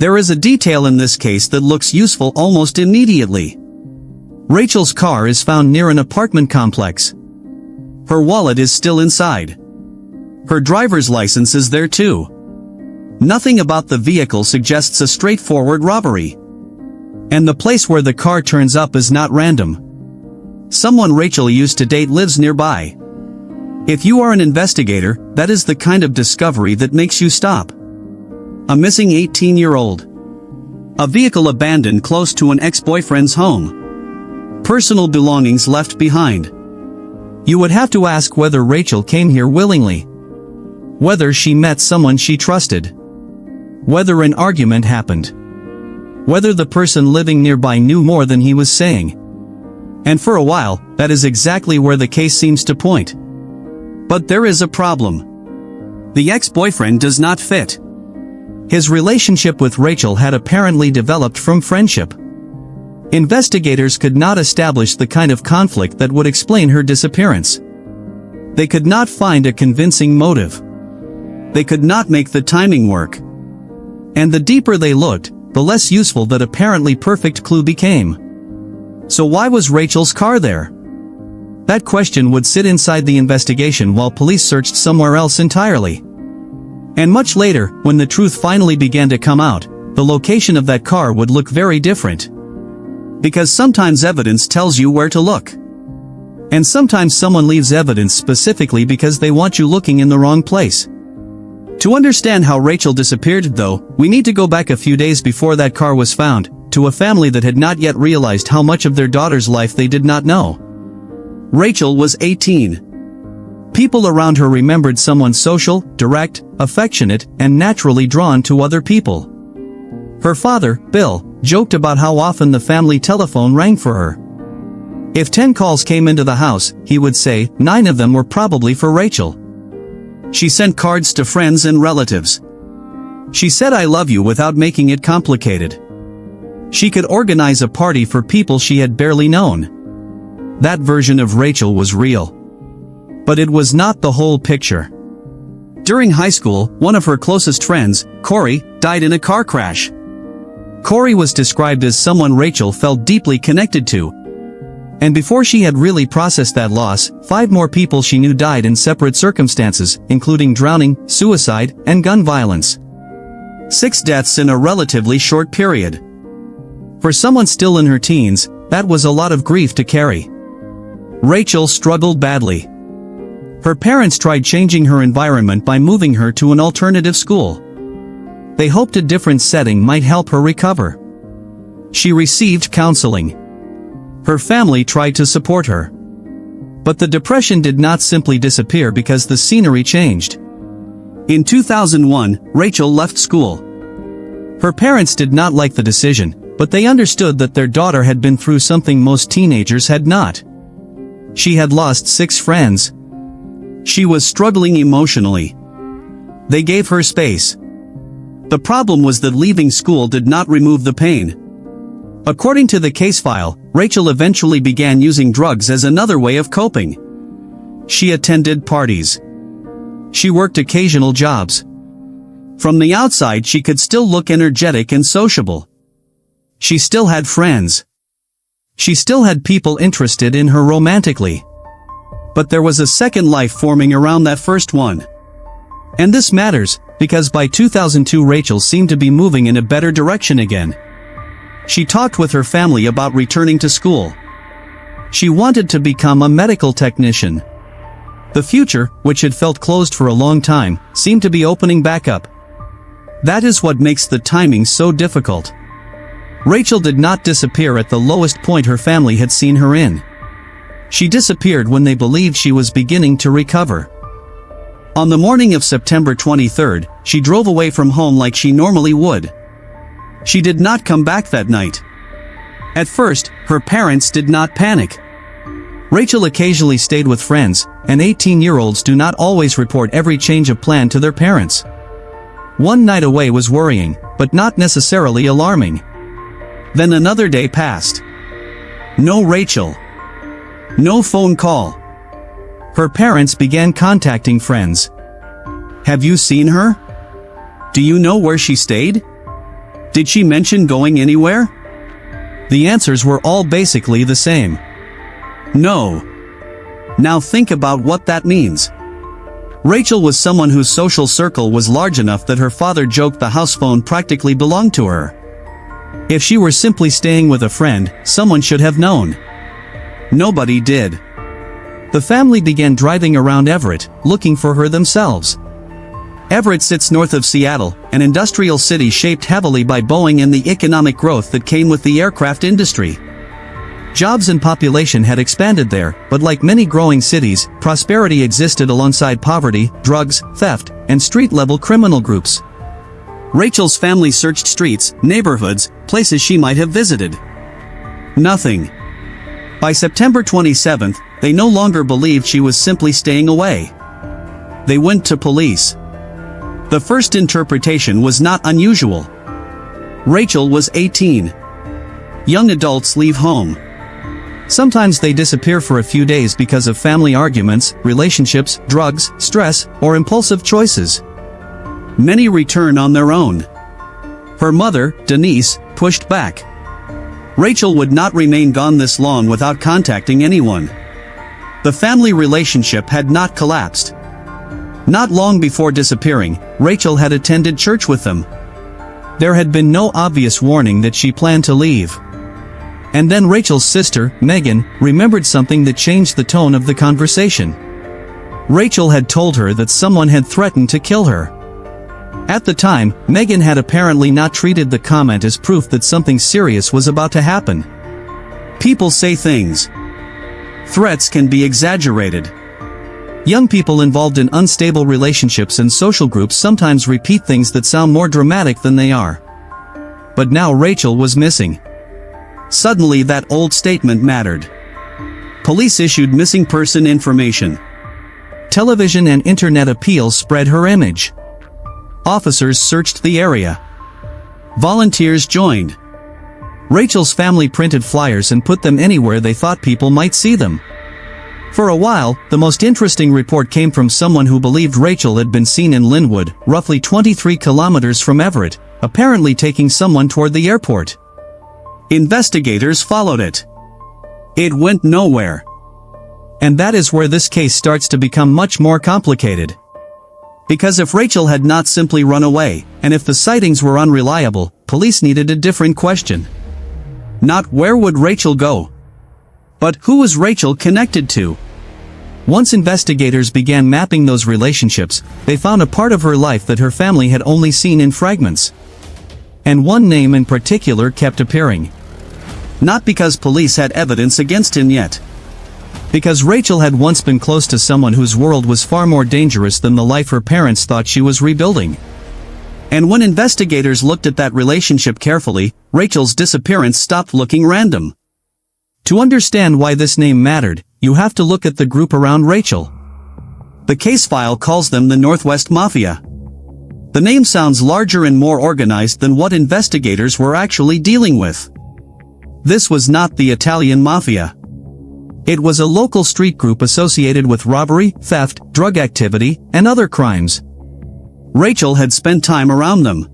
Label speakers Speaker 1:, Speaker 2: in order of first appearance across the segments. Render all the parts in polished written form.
Speaker 1: There is a detail in this case that looks useful almost immediately. Rachel's car is found near an apartment complex. Her wallet is still inside. Her driver's license is there too. Nothing about the vehicle suggests a straightforward robbery. And the place where the car turns up is not random. Someone Rachel used to date lives nearby. If you are an investigator, that is the kind of discovery that makes you stop. A missing 18-year-old. A vehicle abandoned close to an ex-boyfriend's home. Personal belongings left behind. You would have to ask whether Rachel came here willingly. Whether she met someone she trusted. Whether an argument happened. Whether the person living nearby knew more than he was saying. And for a while, that is exactly where the case seems to point. But there is a problem. The ex-boyfriend does not fit. His relationship with Rachel had apparently developed from friendship. Investigators could not establish the kind of conflict that would explain her disappearance. They could not find a convincing motive. They could not make the timing work. And the deeper they looked, the less useful that apparently perfect clue became. So why was Rachel's car there? That question would sit inside the investigation while police searched somewhere else entirely. And much later, when the truth finally began to come out, the location of that car would look very different. Because sometimes evidence tells you where to look. And sometimes someone leaves evidence specifically because they want you looking in the wrong place. To understand how Rachel disappeared, though, we need to go back a few days before that car was found, to a family that had not yet realized how much of their daughter's life they did not know. Rachel was 18. People around her remembered someone social, direct, affectionate, and naturally drawn to other people. Her father, Bill, joked about how often the family telephone rang for her. If 10 calls came into the house, he would say, 9 of them were probably for Rachel. She sent cards to friends and relatives. She said I love you without making it complicated. She could organize a party for people she had barely known. That version of Rachel was real. But it was not the whole picture. During high school, one of her closest friends, Corey, died in a car crash. Corey was described as someone Rachel felt deeply connected to. And before she had really processed that loss, 5 more people she knew died in separate circumstances, including drowning, suicide, and gun violence. 6 deaths in a relatively short period. For someone still in her teens, that was a lot of grief to carry. Rachel struggled badly. Her parents tried changing her environment by moving her to an alternative school. They hoped a different setting might help her recover. She received counseling. Her family tried to support her. But the depression did not simply disappear because the scenery changed. In 2001, Rachel left school. Her parents did not like the decision, but they understood that their daughter had been through something most teenagers had not. She had lost 6 friends. She was struggling emotionally. They gave her space. The problem was that leaving school did not remove the pain. According to the case file, Rachel eventually began using drugs as another way of coping. She attended parties. She worked occasional jobs. From the outside she could still look energetic and sociable. She still had friends. She still had people interested in her romantically. But there was a second life forming around that first one. And this matters, because by 2002 Rachel seemed to be moving in a better direction again. She talked with her family about returning to school. She wanted to become a medical technician. The future, which had felt closed for a long time, seemed to be opening back up. That is what makes the timing so difficult. Rachel did not disappear at the lowest point her family had seen her in. She disappeared when they believed she was beginning to recover. On the morning of September 23rd, she drove away from home like she normally would. She did not come back that night. At first, her parents did not panic. Rachel occasionally stayed with friends, and 18-year-olds do not always report every change of plan to their parents. One night away was worrying, but not necessarily alarming. Then another day passed. No Rachel. No phone call. Her parents began contacting friends. Have you seen her? Do you know where she stayed? Did she mention going anywhere? The answers were all basically the same. No. Now think about what that means. Rachel was someone whose social circle was large enough that her father joked the house phone practically belonged to her. If she were simply staying with a friend, someone should have known. Nobody did. The family began driving around Everett, looking for her themselves. Everett sits north of Seattle, an industrial city shaped heavily by Boeing and the economic growth that came with the aircraft industry. Jobs and population had expanded there, but like many growing cities, prosperity existed alongside poverty, drugs, theft, and street-level criminal groups. Rachel's family searched streets, neighborhoods, places she might have visited. Nothing. By September 27th, they no longer believed she was simply staying away. They went to police. The first interpretation was not unusual. Rachel was 18. Young adults leave home. Sometimes they disappear for a few days because of family arguments, relationships, drugs, stress, or impulsive choices. Many return on their own. Her mother, Denise, pushed back. Rachel would not remain gone this long without contacting anyone. The family relationship had not collapsed. Not long before disappearing, Rachel had attended church with them. There had been no obvious warning that she planned to leave. And then Rachel's sister, Megan, remembered something that changed the tone of the conversation. Rachel had told her that someone had threatened to kill her. At the time, Megan had apparently not treated the comment as proof that something serious was about to happen. People say things. Threats can be exaggerated. Young people involved in unstable relationships and social groups sometimes repeat things that sound more dramatic than they are. But now Rachel was missing. Suddenly that old statement mattered. Police issued missing person information. Television and internet appeals spread her image. Officers searched the area. Volunteers joined. Rachel's family printed flyers and put them anywhere they thought people might see them. For a while, the most interesting report came from someone who believed Rachel had been seen in Linwood, roughly 23 kilometers from Everett, apparently taking someone toward the airport. Investigators followed it. It went nowhere. And that is where this case starts to become much more complicated. Because if Rachel had not simply run away, and if the sightings were unreliable, police needed a different question. Not where would Rachel go? But who was Rachel connected to? Once investigators began mapping those relationships, they found a part of her life that her family had only seen in fragments. And one name in particular kept appearing. Not because police had evidence against him yet. Because Rachel had once been close to someone whose world was far more dangerous than the life her parents thought she was rebuilding. And when investigators looked at that relationship carefully, Rachel's disappearance stopped looking random. To understand why this name mattered, you have to look at the group around Rachel. The case file calls them the Northwest Mafia. The name sounds larger and more organized than what investigators were actually dealing with. This was not the Italian Mafia. It was a local street group associated with robbery, theft, drug activity, and other crimes. Rachel had spent time around them.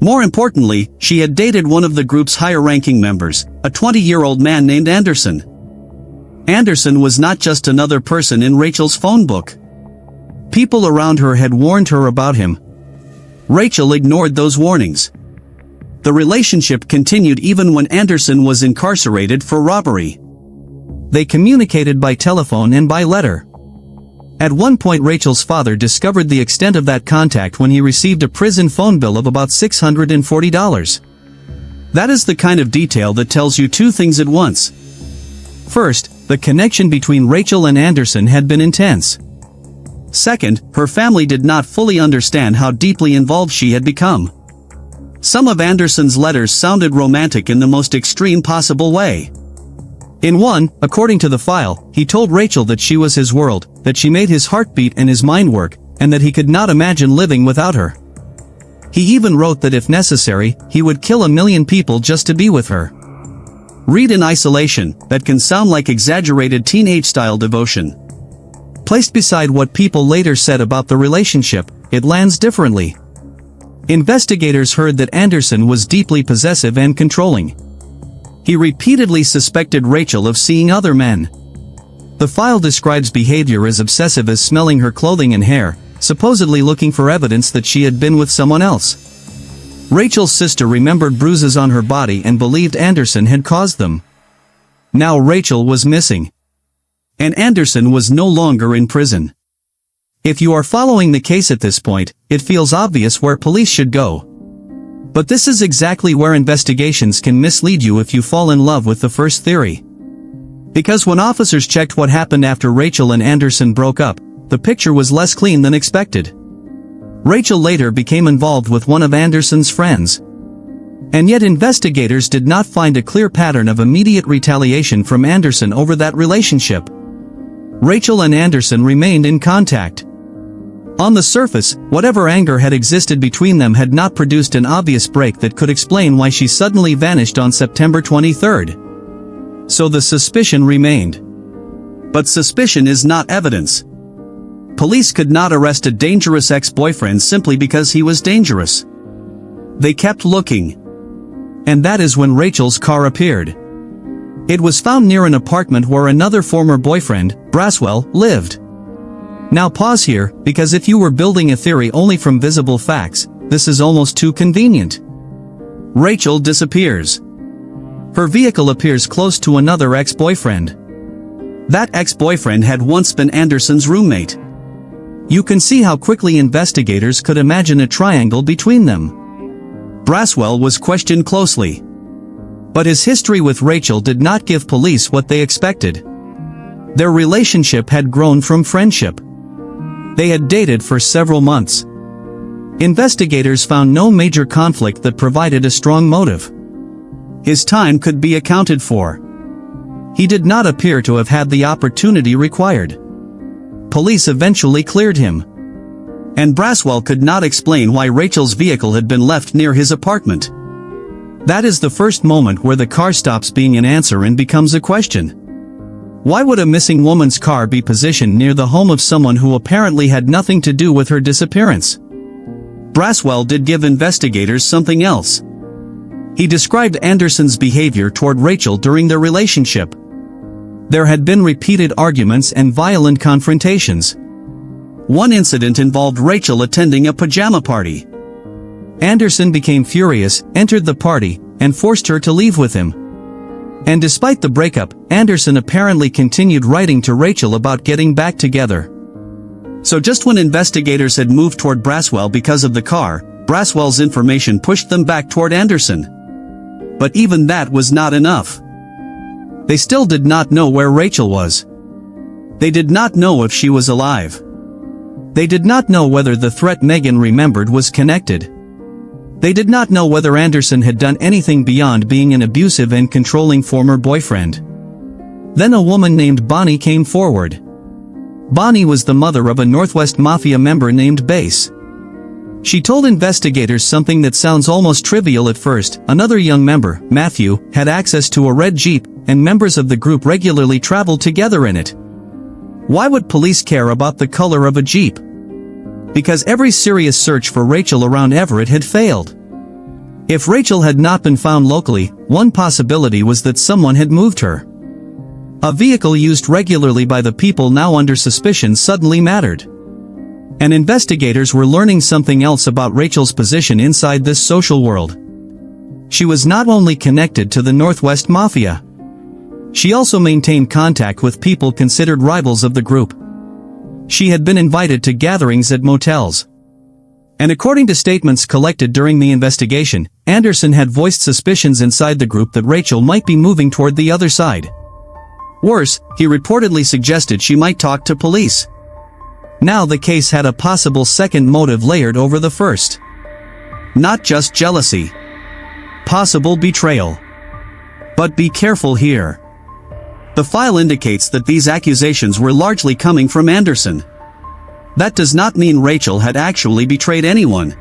Speaker 1: More importantly, she had dated one of the group's higher-ranking members, a 20-year-old man named Anderson. Anderson was not just another person in Rachel's phone book. People around her had warned her about him. Rachel ignored those warnings. The relationship continued even when Anderson was incarcerated for robbery. They communicated by telephone and by letter. At one point Rachel's father discovered the extent of that contact when he received a prison phone bill of about $640. That is the kind of detail that tells you two things at once. First, the connection between Rachel and Anderson had been intense. Second, her family did not fully understand how deeply involved she had become. Some of Anderson's letters sounded romantic in the most extreme possible way. In one, according to the file, he told Rachel that she was his world, that she made his heart beat and his mind work, and that he could not imagine living without her. He even wrote that if necessary, he would kill 1 million people just to be with her. Read in isolation, that can sound like exaggerated teenage-style devotion. Placed beside what people later said about the relationship, it lands differently. Investigators heard that Anderson was deeply possessive and controlling. He repeatedly suspected Rachel of seeing other men. The file describes behavior as obsessive as smelling her clothing and hair, supposedly looking for evidence that she had been with someone else. Rachel's sister remembered bruises on her body and believed Anderson had caused them. Now Rachel was missing. And Anderson was no longer in prison. If you are following the case at this point, it feels obvious where police should go. But this is exactly where investigations can mislead you if you fall in love with the first theory. Because when officers checked what happened after Rachel and Anderson broke up, the picture was less clean than expected. Rachel later became involved with one of Anderson's friends. And yet investigators did not find a clear pattern of immediate retaliation from Anderson over that relationship. Rachel and Anderson remained in contact. On the surface, whatever anger had existed between them had not produced an obvious break that could explain why she suddenly vanished on September 23rd. So the suspicion remained. But suspicion is not evidence. Police could not arrest a dangerous ex-boyfriend simply because he was dangerous. They kept looking. And that is when Rachel's car appeared. It was found near an apartment where another former boyfriend, Braswell, lived. Now pause here, because if you were building a theory only from visible facts, this is almost too convenient. Rachel disappears. Her vehicle appears close to another ex-boyfriend. That ex-boyfriend had once been Anderson's roommate. You can see how quickly investigators could imagine a triangle between them. Braswell was questioned closely. But his history with Rachel did not give police what they expected. Their relationship had grown from friendship. They had dated for several months. Investigators found no major conflict that provided a strong motive. His time could be accounted for. He did not appear to have had the opportunity required. Police eventually cleared him. And Braswell could not explain why Rachel's vehicle had been left near his apartment. That is the first moment where the car stops being an answer and becomes a question. Why would a missing woman's car be positioned near the home of someone who apparently had nothing to do with her disappearance? Braswell did give investigators something else. He described Anderson's behavior toward Rachel during their relationship. There had been repeated arguments and violent confrontations. One incident involved Rachel attending a pajama party. Anderson became furious, entered the party, and forced her to leave with him. And despite the breakup, Anderson apparently continued writing to Rachel about getting back together. So just when investigators had moved toward Braswell because of the car, Braswell's information pushed them back toward Anderson. But even that was not enough. They still did not know where Rachel was. They did not know if she was alive. They did not know whether the threat Megan remembered was connected. They did not know whether Anderson had done anything beyond being an abusive and controlling former boyfriend. Then a woman named Bonnie came forward. Bonnie was the mother of a Northwest Mafia member named Bass. She told investigators something that sounds almost trivial at first. Another young member, Matthew, had access to a red Jeep, and members of the group regularly traveled together in it. Why would police care about the color of a Jeep? Because every serious search for Rachel around Everett had failed. If Rachel had not been found locally, one possibility was that someone had moved her. A vehicle used regularly by the people now under suspicion suddenly mattered. And investigators were learning something else about Rachel's position inside this social world. She was not only connected to the Northwest Mafia. She also maintained contact with people considered rivals of the group. She had been invited to gatherings at motels. And according to statements collected during the investigation, Anderson had voiced suspicions inside the group that Rachel might be moving toward the other side. Worse, he reportedly suggested she might talk to police. Now the case had a possible second motive layered over the first. Not just jealousy. Possible betrayal. But be careful here. The file indicates that these accusations were largely coming from Anderson. That does not mean Rachel had actually betrayed anyone.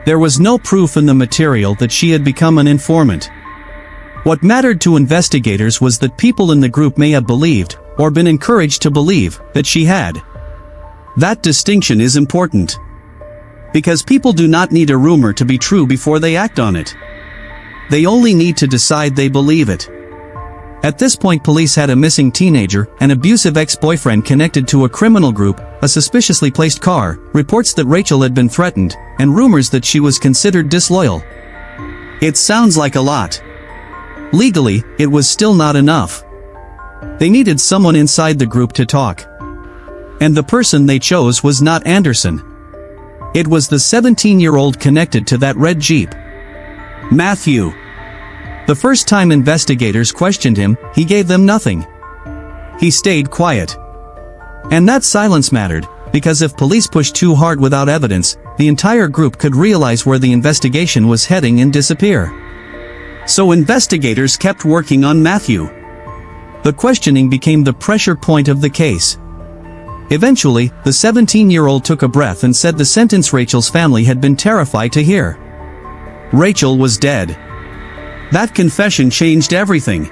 Speaker 1: There was no proof in the material that she had become an informant. What mattered to investigators was that people in the group may have believed, or been encouraged to believe, that she had. That distinction is important. Because people do not need a rumor to be true before they act on it. They only need to decide they believe it. At this point, police had a missing teenager, an abusive ex-boyfriend connected to a criminal group, a suspiciously placed car, reports that Rachel had been threatened, and rumors that she was considered disloyal. It sounds like a lot. Legally, it was still not enough. They needed someone inside the group to talk. And the person they chose was not Anderson. It was the 17-year-old connected to that red Jeep. Matthew. The first time investigators questioned him, he gave them nothing. He stayed quiet. And that silence mattered, because if police pushed too hard without evidence, the entire group could realize where the investigation was heading and disappear. So investigators kept working on Matthew. The questioning became the pressure point of the case. Eventually, the 17-year-old took a breath and said the sentence Rachel's family had been terrified to hear. Rachel was dead. That confession changed everything.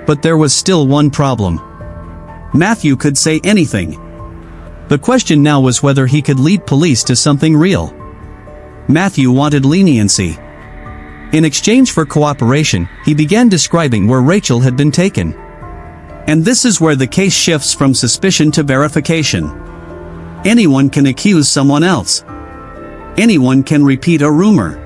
Speaker 1: But there was still one problem. Matthew could say anything. The question now was whether he could lead police to something real. Matthew wanted leniency. In exchange for cooperation, he began describing where Rachel had been taken. And this is where the case shifts from suspicion to verification. Anyone can accuse someone else. Anyone can repeat a rumor.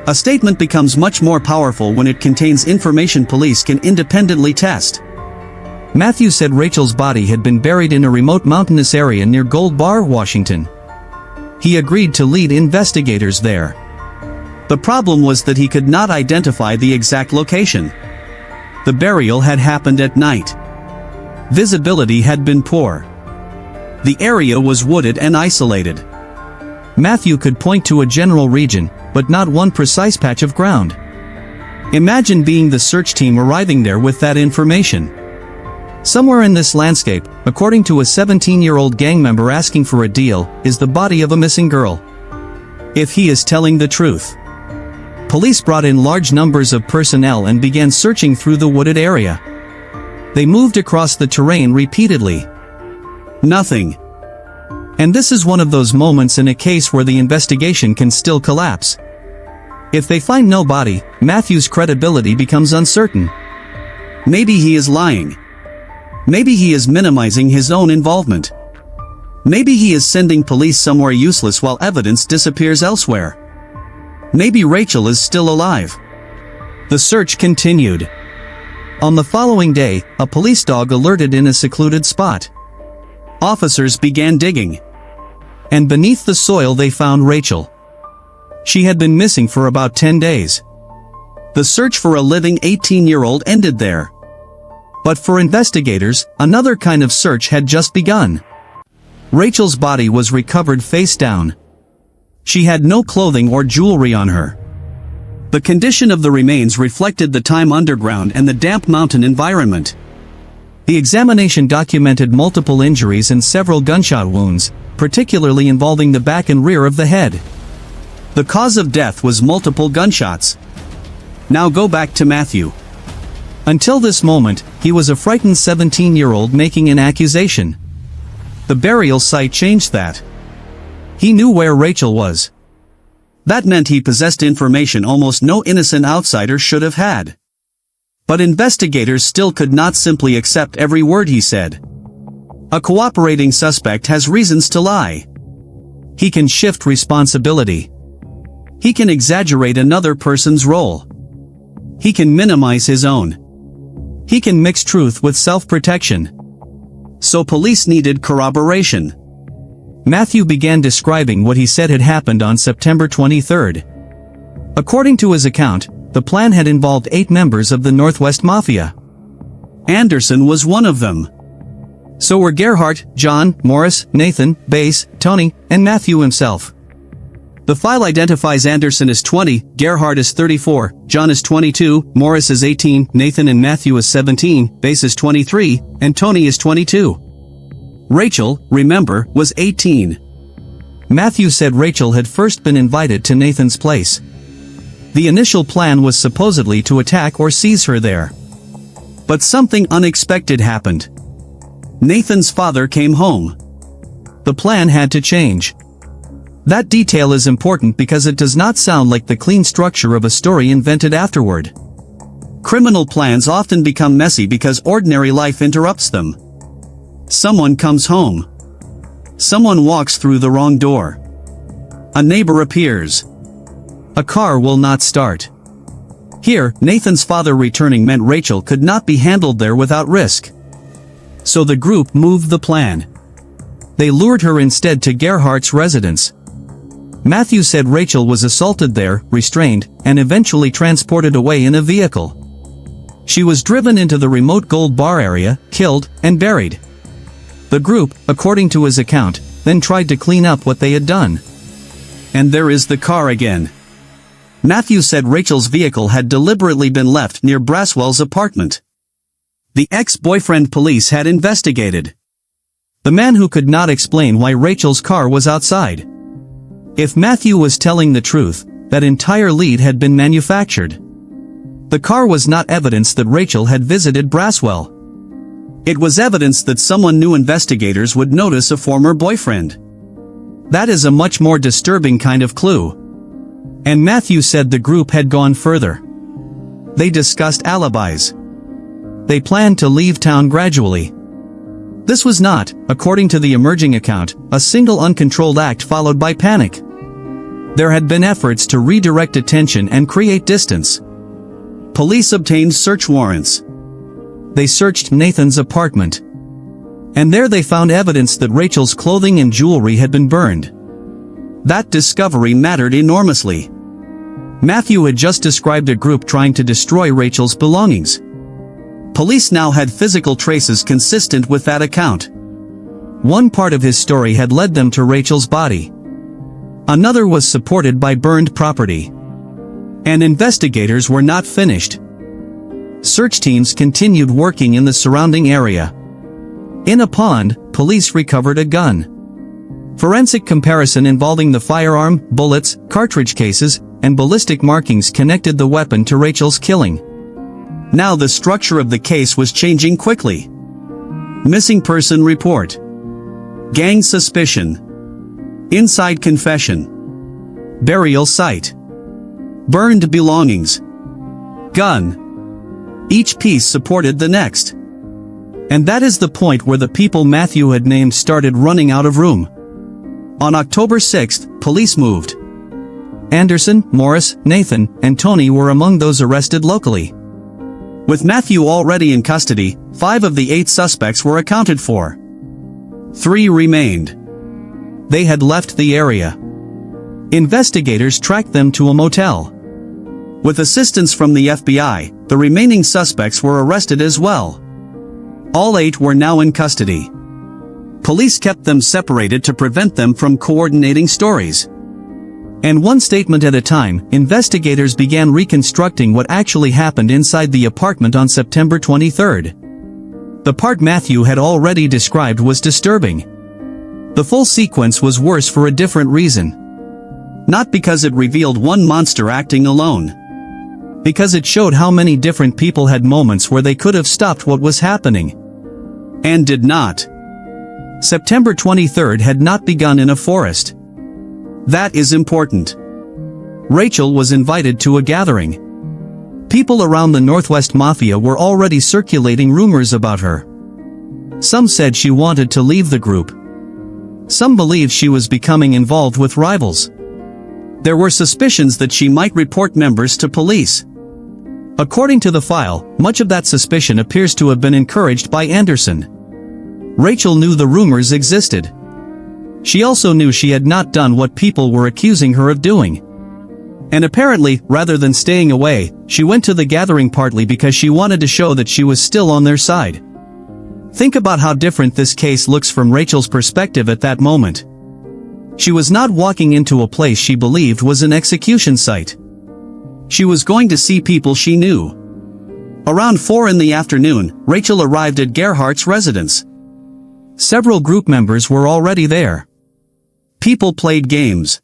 Speaker 1: A statement becomes much more powerful when it contains information police can independently test. Matthew said Rachel's body had been buried in a remote mountainous area near Gold Bar, Washington. He agreed to lead investigators there. The problem was that he could not identify the exact location. The burial had happened at night. Visibility had been poor. The area was wooded and isolated. Matthew could point to a general region, but not one precise patch of ground. Imagine being the search team arriving there with that information. Somewhere in this landscape, according to a 17-year-old gang member asking for a deal, is the body of a missing girl. If he is telling the truth. Police brought in large numbers of personnel and began searching through the wooded area. They moved across the terrain repeatedly. Nothing. And this is one of those moments in a case where the investigation can still collapse. If they find no body, Matthew's credibility becomes uncertain. Maybe he is lying. Maybe he is minimizing his own involvement. Maybe he is sending police somewhere useless while evidence disappears elsewhere. Maybe Rachel is still alive. The search continued. On the following day, a police dog alerted in a secluded spot. Officers began digging. And beneath the soil they found Rachel. She had been missing for about 10 days. The search for a living 18-year-old ended there. But for investigators, another kind of search had just begun. Rachel's body was recovered face down. She had no clothing or jewelry on her. The condition of the remains reflected the time underground and the damp mountain environment. The examination documented multiple injuries and several gunshot wounds, particularly involving the back and rear of the head. The cause of death was multiple gunshots. Now go back to Matthew. Until this moment, he was a frightened 17-year-old making an accusation. The burial site changed that. He knew where Rachel was. That meant he possessed information almost no innocent outsider should have had. But investigators still could not simply accept every word he said. A cooperating suspect has reasons to lie. He can shift responsibility. He can exaggerate another person's role. He can minimize his own. He can mix truth with self-protection. So police needed corroboration. Matthew began describing what he said had happened on September 23. According to his account, the plan had involved 8 members of the Northwest Mafia. Anderson was one of them. So were Gerhardt, John, Morris, Nathan, Bass, Tony, and Matthew himself. The file identifies Anderson as 20, Gerhardt as 34, John is 22, Morris is 18, Nathan and Matthew is 17, Bass is 23, and Tony is 22. Rachel, remember, was 18. Matthew said Rachel had first been invited to Nathan's place. The initial plan was supposedly to attack or seize her there. But something unexpected happened. Nathan's father came home. The plan had to change. That detail is important because it does not sound like the clean structure of a story invented afterward. Criminal plans often become messy because ordinary life interrupts them. Someone comes home. Someone walks through the wrong door. A neighbor appears. A car will not start. Here, Nathan's father returning meant Rachel could not be handled there without risk. So the group moved the plan. They lured her instead to Gerhardt's residence. Matthew said Rachel was assaulted there, restrained, and eventually transported away in a vehicle. She was driven into the remote gold bar area, killed, and buried. The group, according to his account, then tried to clean up what they had done. And there is the car again. Matthew said Rachel's vehicle had deliberately been left near Braswell's apartment. The ex-boyfriend police had investigated. The man who could not explain why Rachel's car was outside. If Matthew was telling the truth, that entire lead had been manufactured. The car was not evidence that Rachel had visited Braswell. It was evidence that someone knew investigators would notice a former boyfriend. That is a much more disturbing kind of clue. And Matthew said the group had gone further. They discussed alibis. They planned to leave town gradually. This was not, according to the emerging account, a single uncontrolled act followed by panic. There had been efforts to redirect attention and create distance. Police obtained search warrants. They searched Nathan's apartment. And there they found evidence that Rachel's clothing and jewelry had been burned. That discovery mattered enormously. Matthew had just described a group trying to destroy Rachel's belongings. Police now had physical traces consistent with that account. One part of his story had led them to Rachel's body. Another was supported by burned property. And investigators were not finished. Search teams continued working in the surrounding area. In a pond, police recovered a gun. Forensic comparison involving the firearm, bullets, cartridge cases, and ballistic markings connected the weapon to Rachel's killing. Now the structure of the case was changing quickly. Missing person report. Gang suspicion. Inside confession. Burial site. Burned belongings. Gun. Each piece supported the next. And that is the point where the people Matthew had named started running out of room. On October 6th, police moved. Anderson, Morris, Nathan, and Tony were among those arrested locally. With Matthew already in custody, 5 of the 8 suspects were accounted for. 3 remained. They had left the area. Investigators tracked them to a motel. With assistance from the FBI, the remaining suspects were arrested as well. All 8 were now in custody. Police kept them separated to prevent them from coordinating stories. And one statement at a time, investigators began reconstructing what actually happened inside the apartment on September 23rd. The part Matthew had already described was disturbing. The full sequence was worse for a different reason. Not because it revealed one monster acting alone. Because it showed how many different people had moments where they could have stopped what was happening. And did not. September 23rd had not begun in a forest. That is important. Rachel was invited to a gathering. People around the Northwest Mafia were already circulating rumors about her. Some said she wanted to leave the group. Some believed she was becoming involved with rivals. There were suspicions that she might report members to police. According to the file, much of that suspicion appears to have been encouraged by Anderson. Rachel knew the rumors existed. She also knew she had not done what people were accusing her of doing. And apparently, rather than staying away, she went to the gathering partly because she wanted to show that she was still on their side. Think about how different this case looks from Rachel's perspective at that moment. She was not walking into a place she believed was an execution site. She was going to see people she knew. Around 4 in the afternoon, Rachel arrived at Gerhardt's residence. Several group members were already there. People played games.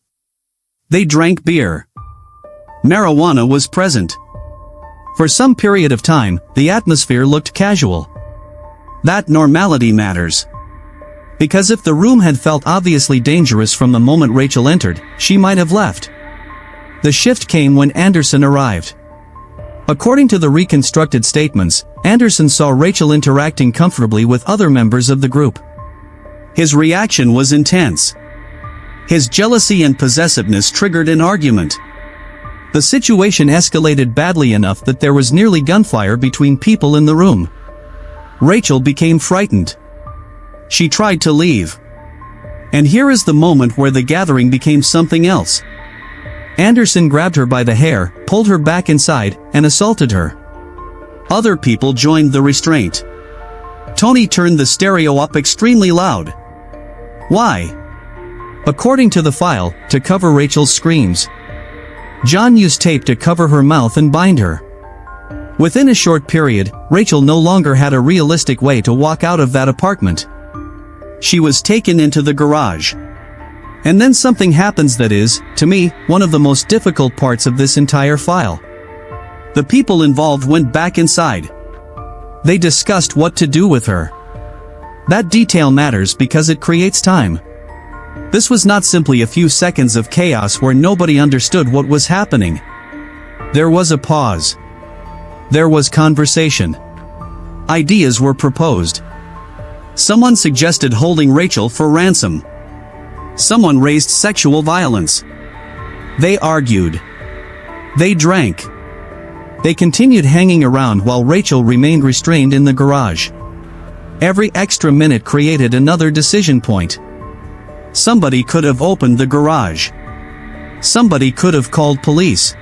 Speaker 1: They drank beer. Marijuana was present. For some period of time, the atmosphere looked casual. That normality matters. Because if the room had felt obviously dangerous from the moment Rachel entered, she might have left. The shift came when Anderson arrived. According to the reconstructed statements, Anderson saw Rachel interacting comfortably with other members of the group. His reaction was intense. His jealousy and possessiveness triggered an argument. The situation escalated badly enough that there was nearly gunfire between people in the room. Rachel became frightened. She tried to leave. And here is the moment where the gathering became something else. Anderson grabbed her by the hair, pulled her back inside, and assaulted her. Other people joined the restraint. Tony turned the stereo up extremely loud. Why? According to the file, to cover Rachel's screams. John used tape to cover her mouth and bind her. Within a short period, Rachel no longer had a realistic way to walk out of that apartment. She was taken into the garage. And then something happens that is, to me, one of the most difficult parts of this entire file. The people involved went back inside. They discussed what to do with her. That detail matters because it creates time. This was not simply a few seconds of chaos where nobody understood what was happening. There was a pause. There was conversation. Ideas were proposed. Someone suggested holding Rachel for ransom. Someone raised sexual violence. They argued. They drank. They continued hanging around while Rachel remained restrained in the garage. Every extra minute created another decision point. Somebody could have opened the garage. Somebody could have called police.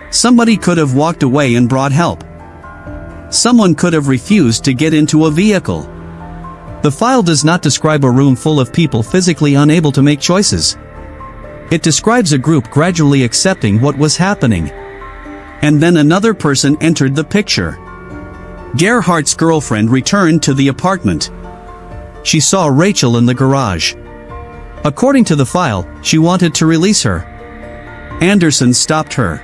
Speaker 1: Somebody could have walked away and brought help. Someone could have refused to get into a vehicle. The file does not describe a room full of people physically unable to make choices. It describes a group gradually accepting what was happening. And then another person entered the picture. Gerhardt's girlfriend returned to the apartment. She saw Rachel in the garage. According to the file, she wanted to release her. Anderson stopped her.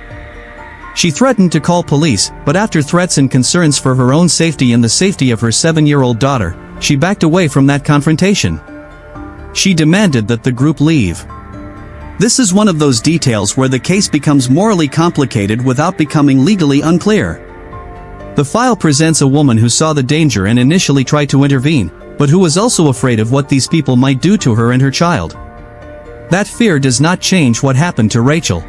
Speaker 1: She threatened to call police, but after threats and concerns for her own safety and the safety of her 7-year-old daughter, she backed away from that confrontation. She demanded that the group leave. This is one of those details where the case becomes morally complicated without becoming legally unclear. The file presents a woman who saw the danger and initially tried to intervene, but who was also afraid of what these people might do to her and her child. That fear does not change what happened to Rachel.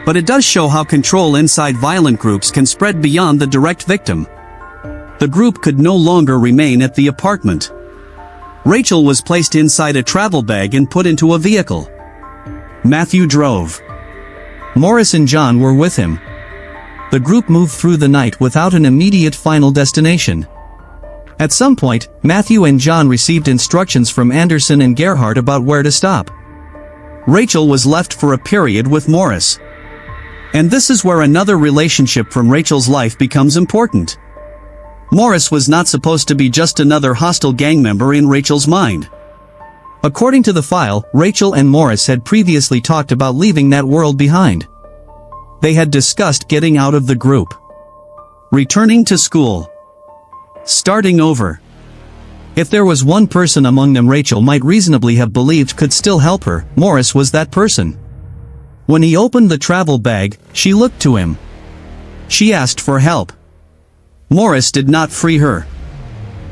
Speaker 1: But it does show how control inside violent groups can spread beyond the direct victim. The group could no longer remain at the apartment. Rachel was placed inside a travel bag and put into a vehicle. Matthew drove. Morris and John were with him. The group moved through the night without an immediate final destination. At some point, Matthew and John received instructions from Anderson and Gerhardt about where to stop. Rachel was left for a period with Morris. And this is where another relationship from Rachel's life becomes important. Morris was not supposed to be just another hostile gang member in Rachel's mind. According to the file, Rachel and Morris had previously talked about leaving that world behind. They had discussed getting out of the group. Returning to school. Starting over. If there was one person among them Rachel might reasonably have believed could still help her, Morris was that person. When he opened the travel bag, she looked to him. She asked for help. Morris did not free her.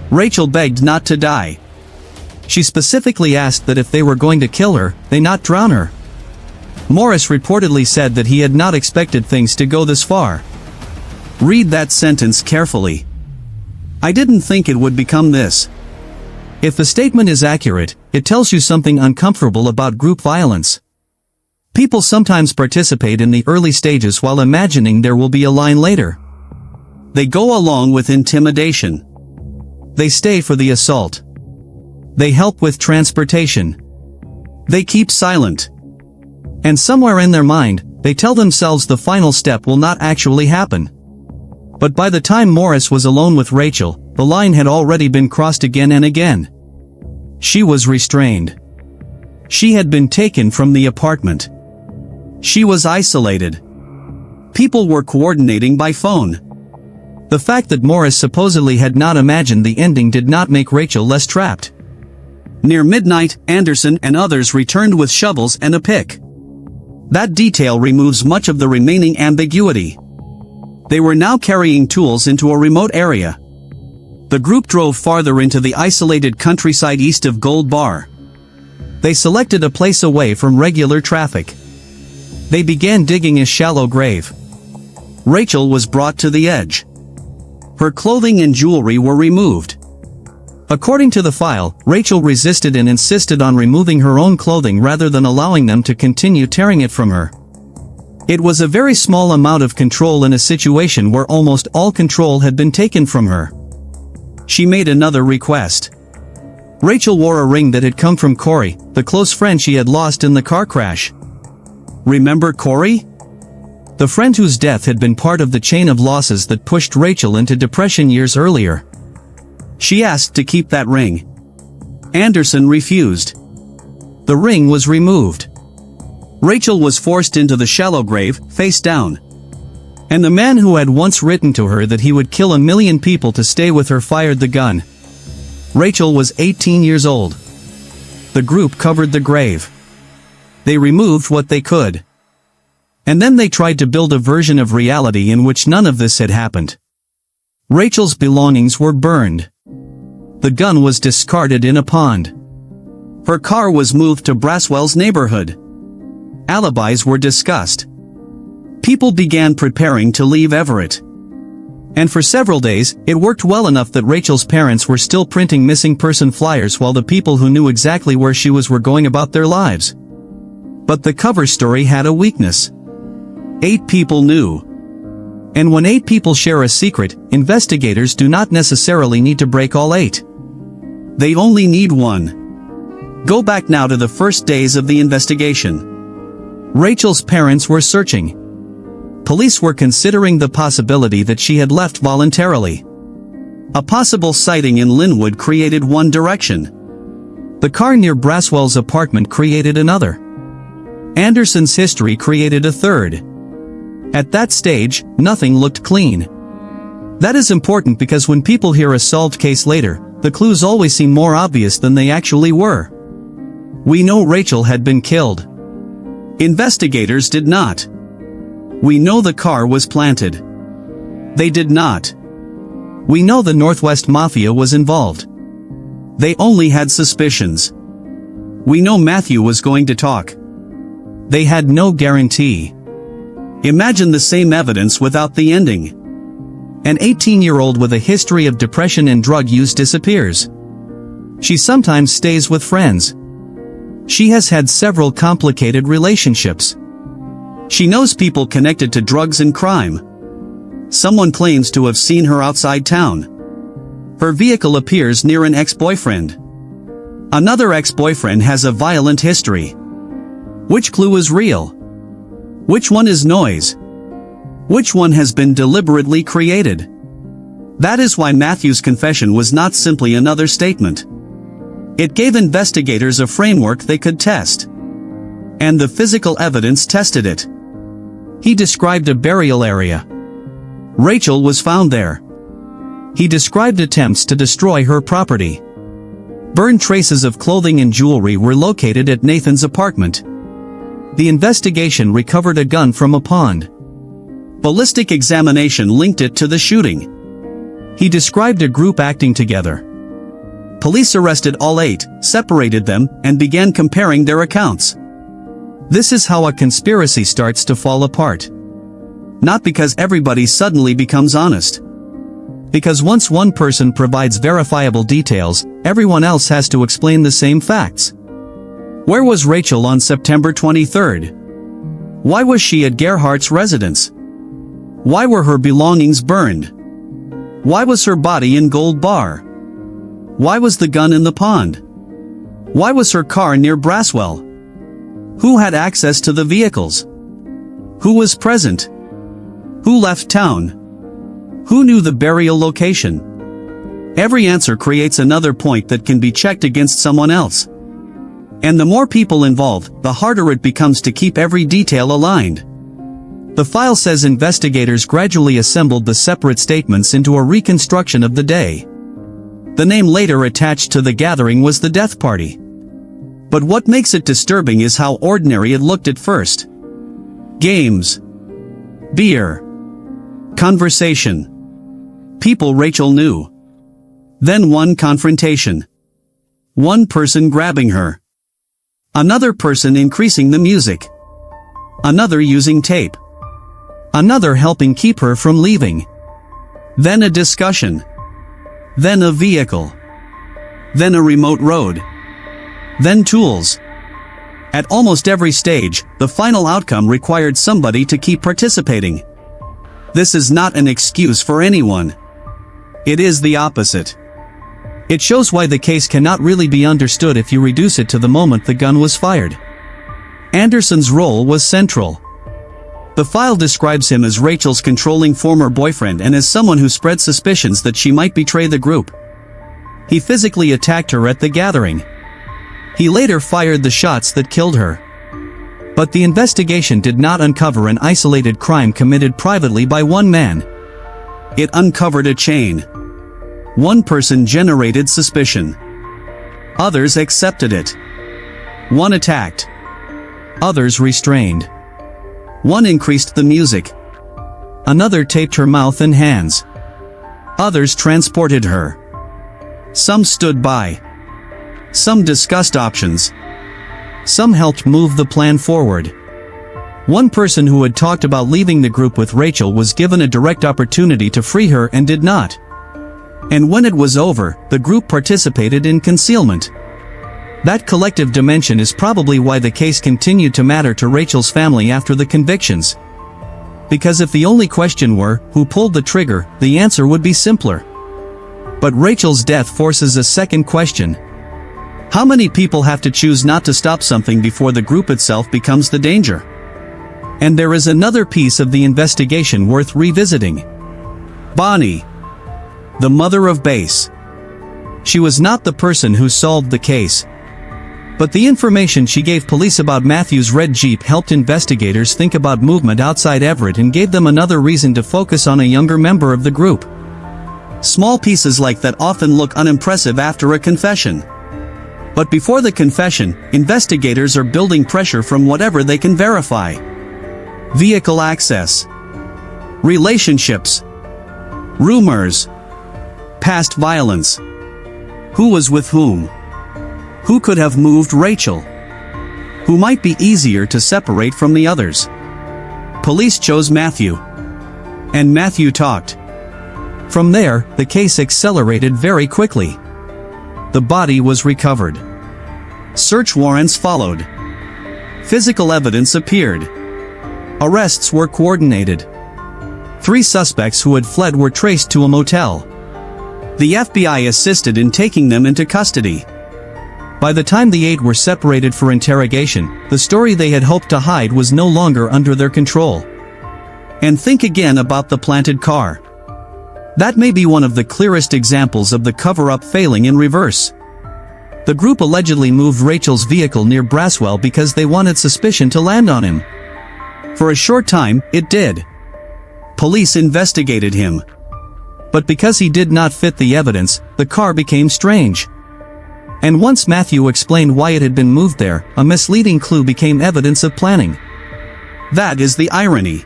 Speaker 1: Rachel begged not to die. She specifically asked that if they were going to kill her, they not drown her. Morris reportedly said that he had not expected things to go this far. Read that sentence carefully. I didn't think it would become this. If the statement is accurate, it tells you something uncomfortable about group violence. People sometimes participate in the early stages while imagining there will be a line later. They go along with intimidation. They stay for the assault. They help with transportation. They keep silent. And somewhere in their mind, they tell themselves the final step will not actually happen. But by the time Morris was alone with Rachel, the line had already been crossed again and again. She was restrained. She had been taken from the apartment. She was isolated. People were coordinating by phone. The fact that Morris supposedly had not imagined the ending did not make Rachel less trapped. Near midnight, Anderson and others returned with shovels and a pick. That detail removes much of the remaining ambiguity. They were now carrying tools into a remote area. The group drove farther into the isolated countryside east of Gold Bar. They selected a place away from regular traffic. They began digging a shallow grave. Rachel was brought to the edge. Her clothing and jewelry were removed. According to the file, Rachel resisted and insisted on removing her own clothing rather than allowing them to continue tearing it from her. It was a very small amount of control in a situation where almost all control had been taken from her. She made another request. Rachel wore a ring that had come from Corey, the close friend she had lost in the car crash. Remember Corey? The friend whose death had been part of the chain of losses that pushed Rachel into depression years earlier. She asked to keep that ring. Anderson refused. The ring was removed. Rachel was forced into the shallow grave, face down. And the man who had once written to her that he would kill 1 million people to stay with her fired the gun. Rachel was 18 years old. The group covered the grave. They removed what they could. And then they tried to build a version of reality in which none of this had happened. Rachel's belongings were burned. The gun was discarded in a pond. Her car was moved to Braswell's neighborhood. Alibis were discussed. People began preparing to leave Everett. And for several days, it worked well enough that Rachel's parents were still printing missing person flyers while the people who knew exactly where she was were going about their lives. But the cover story had a weakness. 8 people knew. And when 8 people share a secret, investigators do not necessarily need to break all 8. They only need 1. Go back now to the first days of the investigation. Rachel's parents were searching. Police were considering the possibility that she had left voluntarily. A possible sighting in Linwood created one direction. The car near Braswell's apartment created another. Anderson's history created a third. At that stage, nothing looked clean. That is important because when people hear a solved case later, the clues always seem more obvious than they actually were. We know Rachel had been killed. Investigators did not. We know the car was planted. They did not. We know the Northwest Mafia was involved. They only had suspicions. We know Matthew was going to talk. They had no guarantee. Imagine the same evidence without the ending. An 18-year-old with a history of depression and drug use disappears. She sometimes stays with friends. She has had several complicated relationships. She knows people connected to drugs and crime. Someone claims to have seen her outside town. Her vehicle appears near an ex-boyfriend. Another ex-boyfriend has a violent history. Which clue is real? Which one is noise? Which one has been deliberately created? That is why Matthew's confession was not simply another statement. It gave investigators a framework they could test. And the physical evidence tested it. He described a burial area. Rachel was found there. He described attempts to destroy her property. Burned traces of clothing and jewelry were located at Nathan's apartment. The investigation recovered a gun from a pond. Ballistic examination linked it to the shooting. He described a group acting together. Police arrested all 8, separated them, and began comparing their accounts. This is how a conspiracy starts to fall apart. Not because everybody suddenly becomes honest. Because once one person provides verifiable details, everyone else has to explain the same facts. Where was Rachel on September 23rd? Why was she at Gerhardt's residence? Why were her belongings burned? Why was her body in Gold Bar? Why was the gun in the pond? Why was her car near Braswell? Who had access to the vehicles? Who was present? Who left town? Who knew the burial location? Every answer creates another point that can be checked against someone else. And the more people involved, the harder it becomes to keep every detail aligned. The file says investigators gradually assembled the separate statements into a reconstruction of the day. The name later attached to the gathering was the death party. But what makes it disturbing is how ordinary it looked at first. Games. Beer. Conversation. People Rachel knew. Then one confrontation. One person grabbing her. Another person increasing the music. Another using tape. Another helping keep her from leaving. Then a discussion. Then a vehicle. Then a remote road. Then tools. At almost every stage, the final outcome required somebody to keep participating. This is not an excuse for anyone. It is the opposite. It shows why the case cannot really be understood if you reduce it to the moment the gun was fired. Anderson's role was central. The file describes him as Rachel's controlling former boyfriend and as someone who spread suspicions that she might betray the group. He physically attacked her at the gathering. He later fired the shots that killed her. But the investigation did not uncover an isolated crime committed privately by one man. It uncovered a chain. One person generated suspicion. Others accepted it. One attacked. Others restrained. One increased the music. Another taped her mouth and hands. Others transported her. Some stood by. Some discussed options. Some helped move the plan forward. One person who had talked about leaving the group with Rachel was given a direct opportunity to free her and did not. And when it was over, the group participated in concealment. That collective dimension is probably why the case continued to matter to Rachel's family after the convictions. Because if the only question were, who pulled the trigger, the answer would be simpler. But Rachel's death forces a second question. How many people have to choose not to stop something before the group itself becomes the danger? And there is another piece of the investigation worth revisiting. Bonnie. The mother of Bass. She was not the person who solved the case. But the information she gave police about Matthew's red Jeep helped investigators think about movement outside Everett and gave them another reason to focus on a younger member of the group. Small pieces like that often look unimpressive after a confession. But before the confession, investigators are building pressure from whatever they can verify. Vehicle access. Relationships. Rumors. Past violence. Who was with whom? Who could have moved Rachel? Who might be easier to separate from the others? Police chose Matthew. And Matthew talked. From there, the case accelerated very quickly. The body was recovered. Search warrants followed. Physical evidence appeared. Arrests were coordinated. 3 suspects who had fled were traced to a motel. The FBI assisted in taking them into custody. By the time the 8 were separated for interrogation, the story they had hoped to hide was no longer under their control. And think again about the planted car. That may be one of the clearest examples of the cover-up failing in reverse. The group allegedly moved Rachel's vehicle near Braswell because they wanted suspicion to land on him. For a short time, it did. Police investigated him. But because he did not fit the evidence, the car became strange. And once Matthew explained why it had been moved there, a misleading clue became evidence of planning. That is the irony.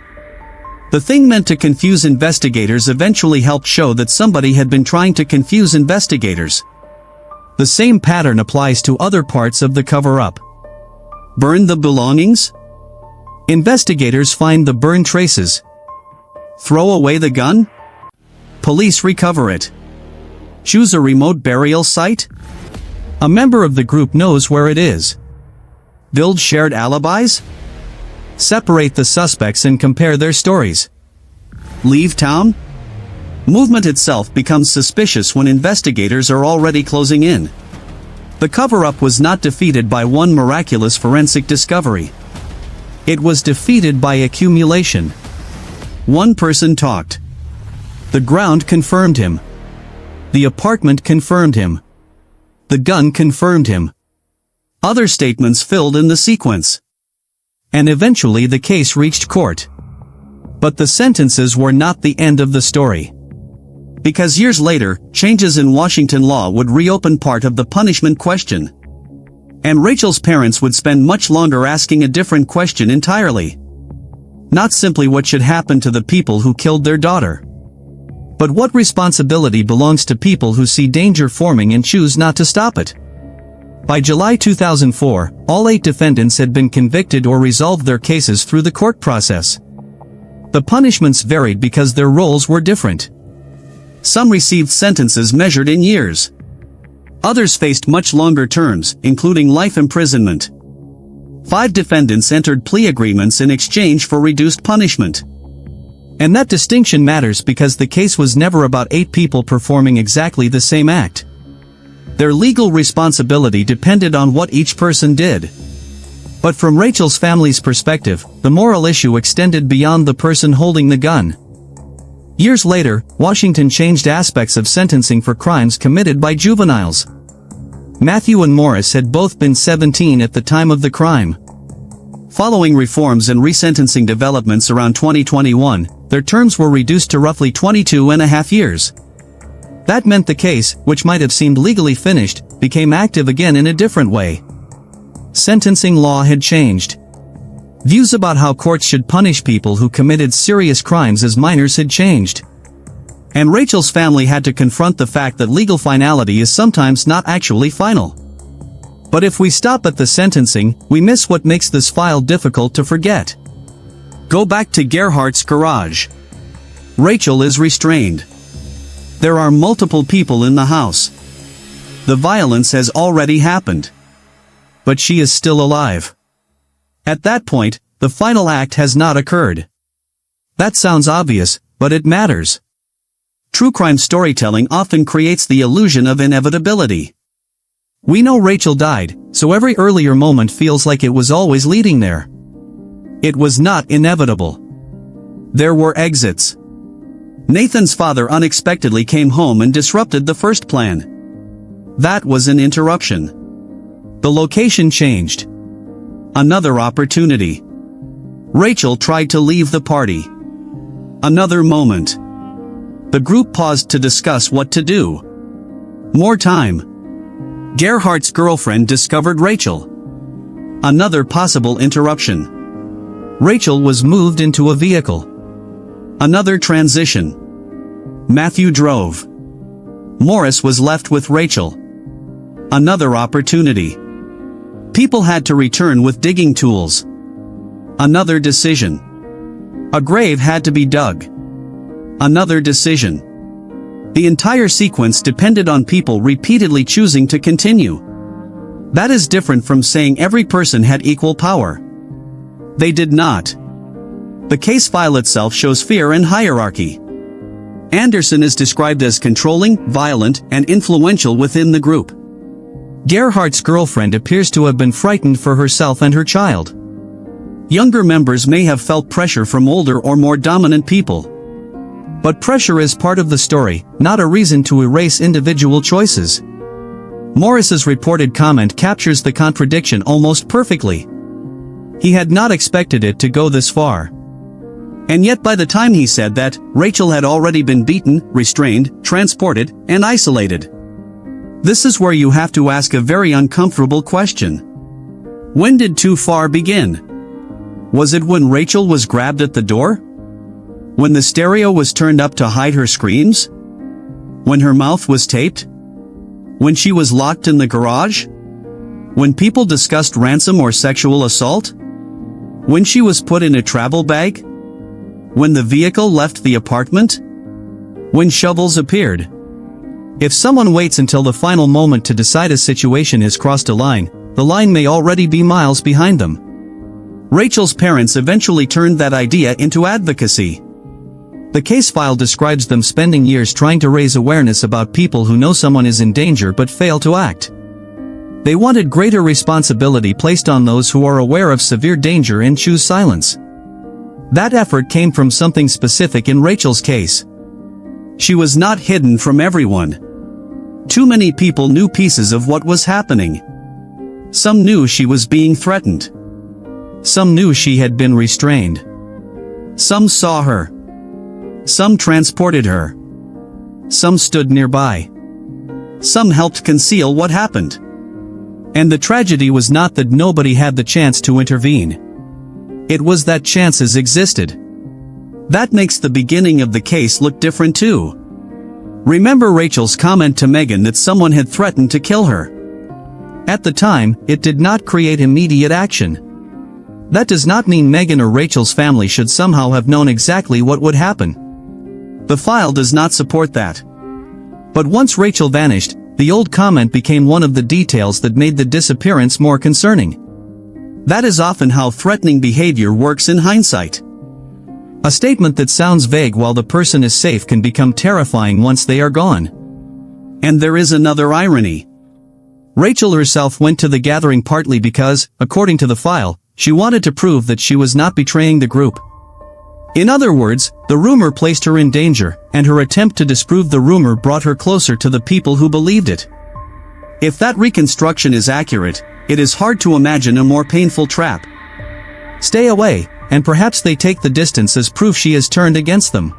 Speaker 1: The thing meant to confuse investigators eventually helped show that somebody had been trying to confuse investigators. The same pattern applies to other parts of the cover-up. Burn the belongings? Investigators find the burn traces. Throw away the gun? Police recover it. Choose a remote burial site? A member of the group knows where it is. Build shared alibis? Separate the suspects and compare their stories. Leave town? Movement itself becomes suspicious when investigators are already closing in. The cover-up was not defeated by one miraculous forensic discovery. It was defeated by accumulation. One person talked. The ground confirmed him. The apartment confirmed him. The gun confirmed him. Other statements filled in the sequence. And eventually the case reached court. But the sentences were not the end of the story. Because years later, changes in Washington law would reopen part of the punishment question. And Rachel's parents would spend much longer asking a different question entirely. Not simply what should happen to the people who killed their daughter, but what responsibility belongs to people who see danger forming and choose not to stop it. By July 2004, all 8 defendants had been convicted or resolved their cases through the court process. The punishments varied because their roles were different. Some received sentences measured in years. Others faced much longer terms, including life imprisonment. 5 defendants entered plea agreements in exchange for reduced punishment. And that distinction matters because the case was never about 8 people performing exactly the same act. Their legal responsibility depended on what each person did. But from Rachel's family's perspective, the moral issue extended beyond the person holding the gun. Years later, Washington changed aspects of sentencing for crimes committed by juveniles. Matthew and Morris had both been 17 at the time of the crime. Following reforms and resentencing developments around 2021, their terms were reduced to roughly 22.5 years. That meant the case, which might have seemed legally finished, became active again in a different way. Sentencing law had changed. Views about how courts should punish people who committed serious crimes as minors had changed. And Rachel's family had to confront the fact that legal finality is sometimes not actually final. But if we stop at the sentencing, we miss what makes this file difficult to forget. Go back to Gerhardt's garage. Rachel is restrained. There are multiple people in the house. The violence has already happened. But she is still alive. At that point, the final act has not occurred. That sounds obvious, but it matters. True crime storytelling often creates the illusion of inevitability. We know Rachel died, so every earlier moment feels like it was always leading there. It was not inevitable. There were exits. Nathan's father unexpectedly came home and disrupted the first plan. That was an interruption. The location changed. Another opportunity. Rachel tried to leave the party. Another moment. The group paused to discuss what to do. More time. Gerhardt's girlfriend discovered Rachel. Another possible interruption. Rachel was moved into a vehicle. Another transition. Matthew drove. Morris was left with Rachel. Another opportunity. People had to return with digging tools. Another decision. A grave had to be dug. Another decision. The entire sequence depended on people repeatedly choosing to continue. That is different from saying every person had equal power. They did not. The case file itself shows fear and hierarchy. Anderson is described as controlling, violent, and influential within the group. Gerhardt's girlfriend appears to have been frightened for herself and her child. Younger members may have felt pressure from older or more dominant people. But pressure is part of the story, not a reason to erase individual choices. Morris's reported comment captures the contradiction almost perfectly. He had not expected it to go this far. And yet by the time he said that, Rachel had already been beaten, restrained, transported, and isolated. This is where you have to ask a very uncomfortable question. When did too far begin? Was it when Rachel was grabbed at the door? When the stereo was turned up to hide her screams? When her mouth was taped? When she was locked in the garage? When people discussed ransom or sexual assault? When she was put in a travel bag? When the vehicle left the apartment? When shovels appeared? If someone waits until the final moment to decide a situation has crossed a line, the line may already be miles behind them. Rachel's parents eventually turned that idea into advocacy. The case file describes them spending years trying to raise awareness about people who know someone is in danger but fail to act. They wanted greater responsibility placed on those who are aware of severe danger and choose silence. That effort came from something specific in Rachel's case. She was not hidden from everyone. Too many people knew pieces of what was happening. Some knew she was being threatened. Some knew she had been restrained. Some saw her. Some transported her. some stood nearby. Some helped conceal what happened. And the tragedy was not that nobody had the chance to intervene. It was that chances existed. That makes the beginning of the case look different too. Remember Rachel's comment to Megan that someone had threatened to kill her. At the time, it did not create immediate action. That does not mean Megan or Rachel's family should somehow have known exactly what would happen. The file does not support that. But once Rachel vanished, the old comment became one of the details that made the disappearance more concerning. That is often how threatening behavior works in hindsight. A statement that sounds vague while the person is safe can become terrifying once they are gone. And there is another irony. Rachel herself went to the gathering partly because, according to the file, she wanted to prove that she was not betraying the group. In other words, the rumor placed her in danger, and her attempt to disprove the rumor brought her closer to the people who believed it. If that reconstruction is accurate, it is hard to imagine a more painful trap. Stay away, and perhaps they take the distance as proof she has turned against them.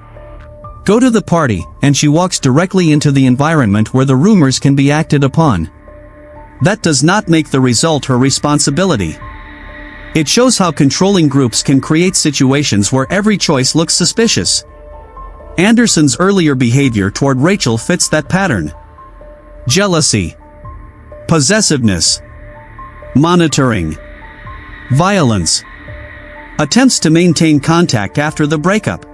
Speaker 1: Go to the party, and she walks directly into the environment where the rumors can be acted upon. That does not make the result her responsibility. It shows how controlling groups can create situations where every choice looks suspicious. Anderson's earlier behavior toward Rachel fits that pattern. Jealousy, possessiveness, monitoring, violence, attempts to maintain contact after the breakup.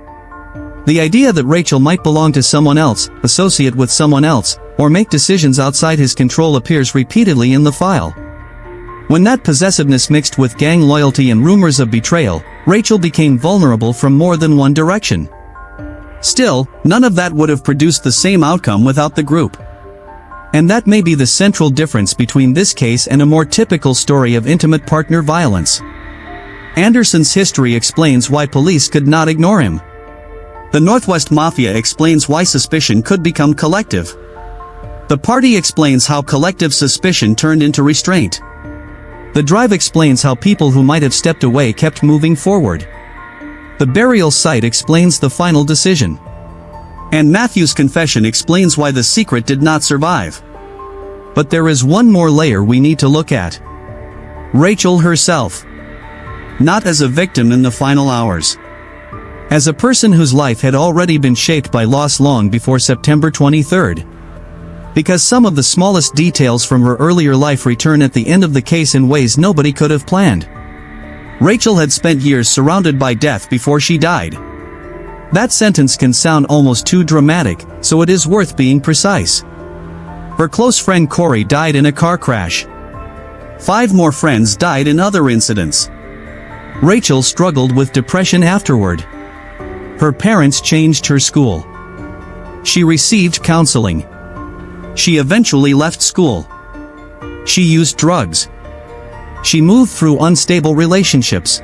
Speaker 1: The idea that Rachel might belong to someone else, associate with someone else, or make decisions outside his control appears repeatedly in the file. When that possessiveness mixed with gang loyalty and rumors of betrayal, Rachel became vulnerable from more than one direction. Still, none of that would have produced the same outcome without the group. And that may be the central difference between this case and a more typical story of intimate partner violence. Anderson's history explains why police could not ignore him. The Northwest Mafia explains why suspicion could become collective. The party explains how collective suspicion turned into restraint. The drive explains how people who might have stepped away kept moving forward. The burial site explains the final decision. And Matthew's confession explains why the secret did not survive. But there is one more layer we need to look at. Rachel herself. Not as a victim in the final hours. As a person whose life had already been shaped by loss long before September 23rd. Because some of the smallest details from her earlier life return at the end of the case in ways nobody could have planned. Rachel had spent years surrounded by death before she died. That sentence can sound almost too dramatic, so it is worth being precise. Her close friend Corey died in a car crash. 5 more friends died in other incidents. Rachel struggled with depression afterward. Her parents changed her school. She received counseling. She eventually left school. She used drugs. She moved through unstable relationships.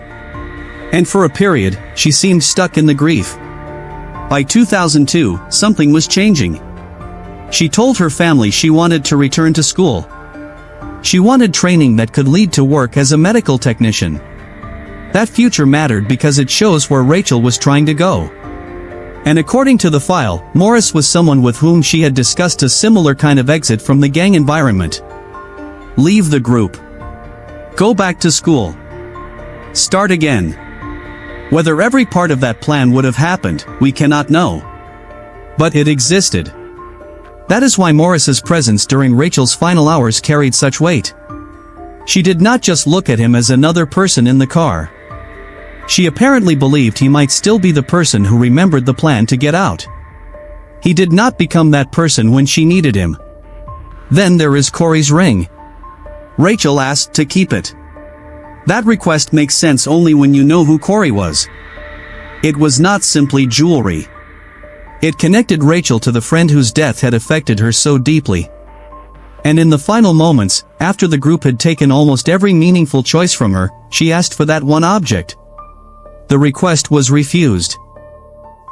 Speaker 1: And for a period, she seemed stuck in the grief. By 2002, something was changing. She told her family she wanted to return to school. She wanted training that could lead to work as a medical technician. That future mattered because it shows where Rachel was trying to go. And according to the file, Morris was someone with whom she had discussed a similar kind of exit from the gang environment. Leave the group. Go back to school. Start again. Whether every part of that plan would have happened, we cannot know. But it existed. That is why Morris's presence during Rachel's final hours carried such weight. She did not just look at him as another person in the car. She apparently believed he might still be the person who remembered the plan to get out. He did not become that person when she needed him. Then there is Corey's ring. Rachel asked to keep it. That request makes sense only when you know who Corey was. It was not simply jewelry. It connected Rachel to the friend whose death had affected her so deeply. And in the final moments, after the group had taken almost every meaningful choice from her, she asked for that one object. The request was refused.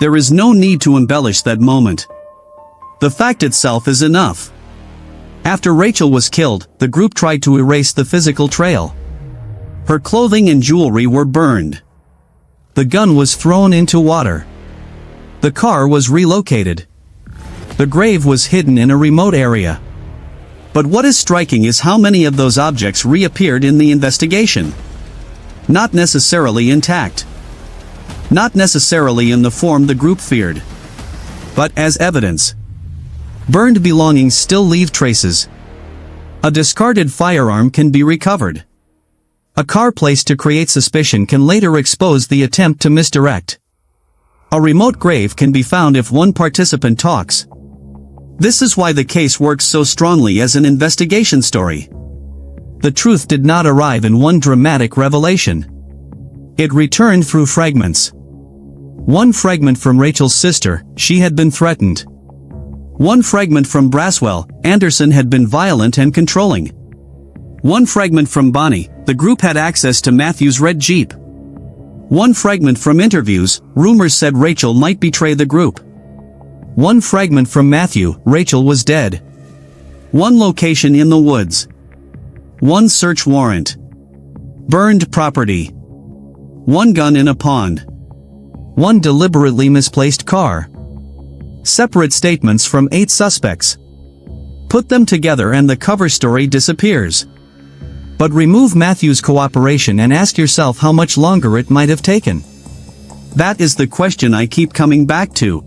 Speaker 1: There is no need to embellish that moment. The fact itself is enough. After Rachel was killed, the group tried to erase the physical trail. Her clothing and jewelry were burned. The gun was thrown into water. The car was relocated. The grave was hidden in a remote area. But what is striking is how many of those objects reappeared in the investigation. Not necessarily intact. Not necessarily in the form the group feared. But as evidence. Burned belongings still leave traces. A discarded firearm can be recovered. A car placed to create suspicion can later expose the attempt to misdirect. A remote grave can be found if one participant talks. This is why the case works so strongly as an investigation story. The truth did not arrive in one dramatic revelation. It returned through fragments. One fragment from Rachel's sister, she had been threatened. One fragment from Braswell, Anderson had been violent and controlling. One fragment from Bonnie, the group had access to Matthew's red Jeep. One fragment from interviews, rumors said Rachel might betray the group. One fragment from Matthew, Rachel was dead. One location in the woods. One search warrant. Burned property. One gun in a pond. One deliberately misplaced car. Separate statements from 8 suspects. Put them together and the cover story disappears. But remove Matthew's cooperation and ask yourself how much longer it might have taken. That is the question I keep coming back to.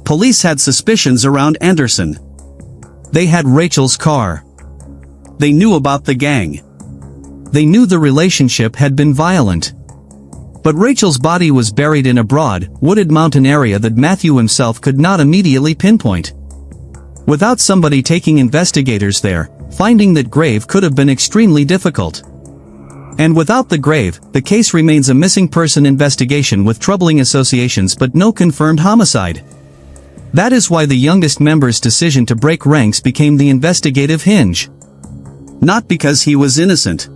Speaker 1: Police had suspicions around Anderson. They had Rachel's car. They knew about the gang. They knew the relationship had been violent. But Rachel's body was buried in a broad, wooded mountain area that Matthew himself could not immediately pinpoint. Without somebody taking investigators there, finding that grave could have been extremely difficult. And without the grave, the case remains a missing person investigation with troubling associations but no confirmed homicide. That is why the youngest member's decision to break ranks became the investigative hinge. Not because he was innocent.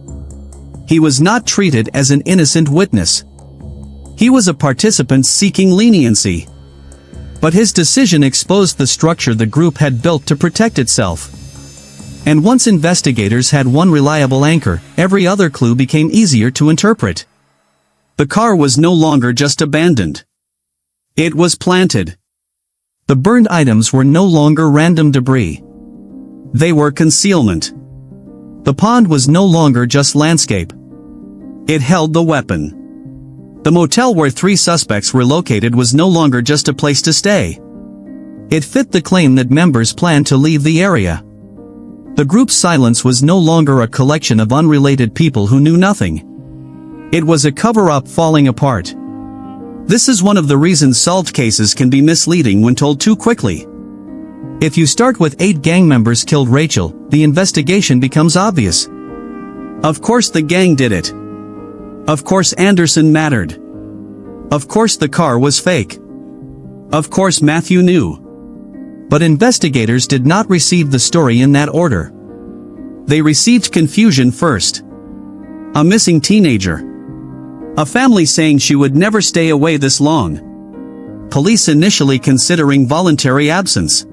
Speaker 1: He was not treated as an innocent witness. He was a participant seeking leniency. But his decision exposed the structure the group had built to protect itself. And once investigators had one reliable anchor, every other clue became easier to interpret. The car was no longer just abandoned. It was planted. The burned items were no longer random debris. They were concealment. The pond was no longer just landscape. It held the weapon. The motel where 3 suspects were located was no longer just a place to stay. It fit the claim that members planned to leave the area. The group's silence was no longer a collection of unrelated people who knew nothing. It was a cover-up falling apart. This is one of the reasons solved cases can be misleading when told too quickly. If you start with 8 gang members killed Rachel, the investigation becomes obvious. Of course the gang did it. Of course Anderson mattered. Of course the car was fake. Of course Matthew knew. But investigators did not receive the story in that order. They received confusion first. A missing teenager. A family saying she would never stay away this long. Police initially considering voluntary absence.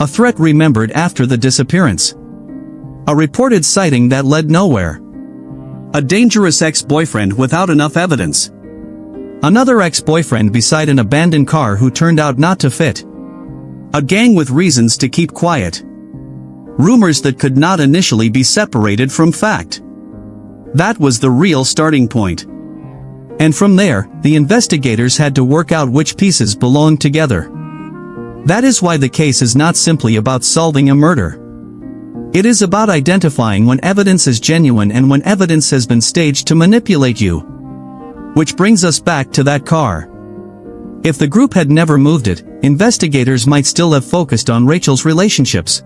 Speaker 1: A threat remembered after the disappearance. A reported sighting that led nowhere. A dangerous ex-boyfriend without enough evidence. Another ex-boyfriend beside an abandoned car who turned out not to fit. A gang with reasons to keep quiet. Rumors that could not initially be separated from fact. That was the real starting point. And from there, the investigators had to work out which pieces belonged together. That is why the case is not simply about solving a murder. It is about identifying when evidence is genuine and when evidence has been staged to manipulate you. Which brings us back to that car. If the group had never moved it, investigators might still have focused on Rachel's relationships.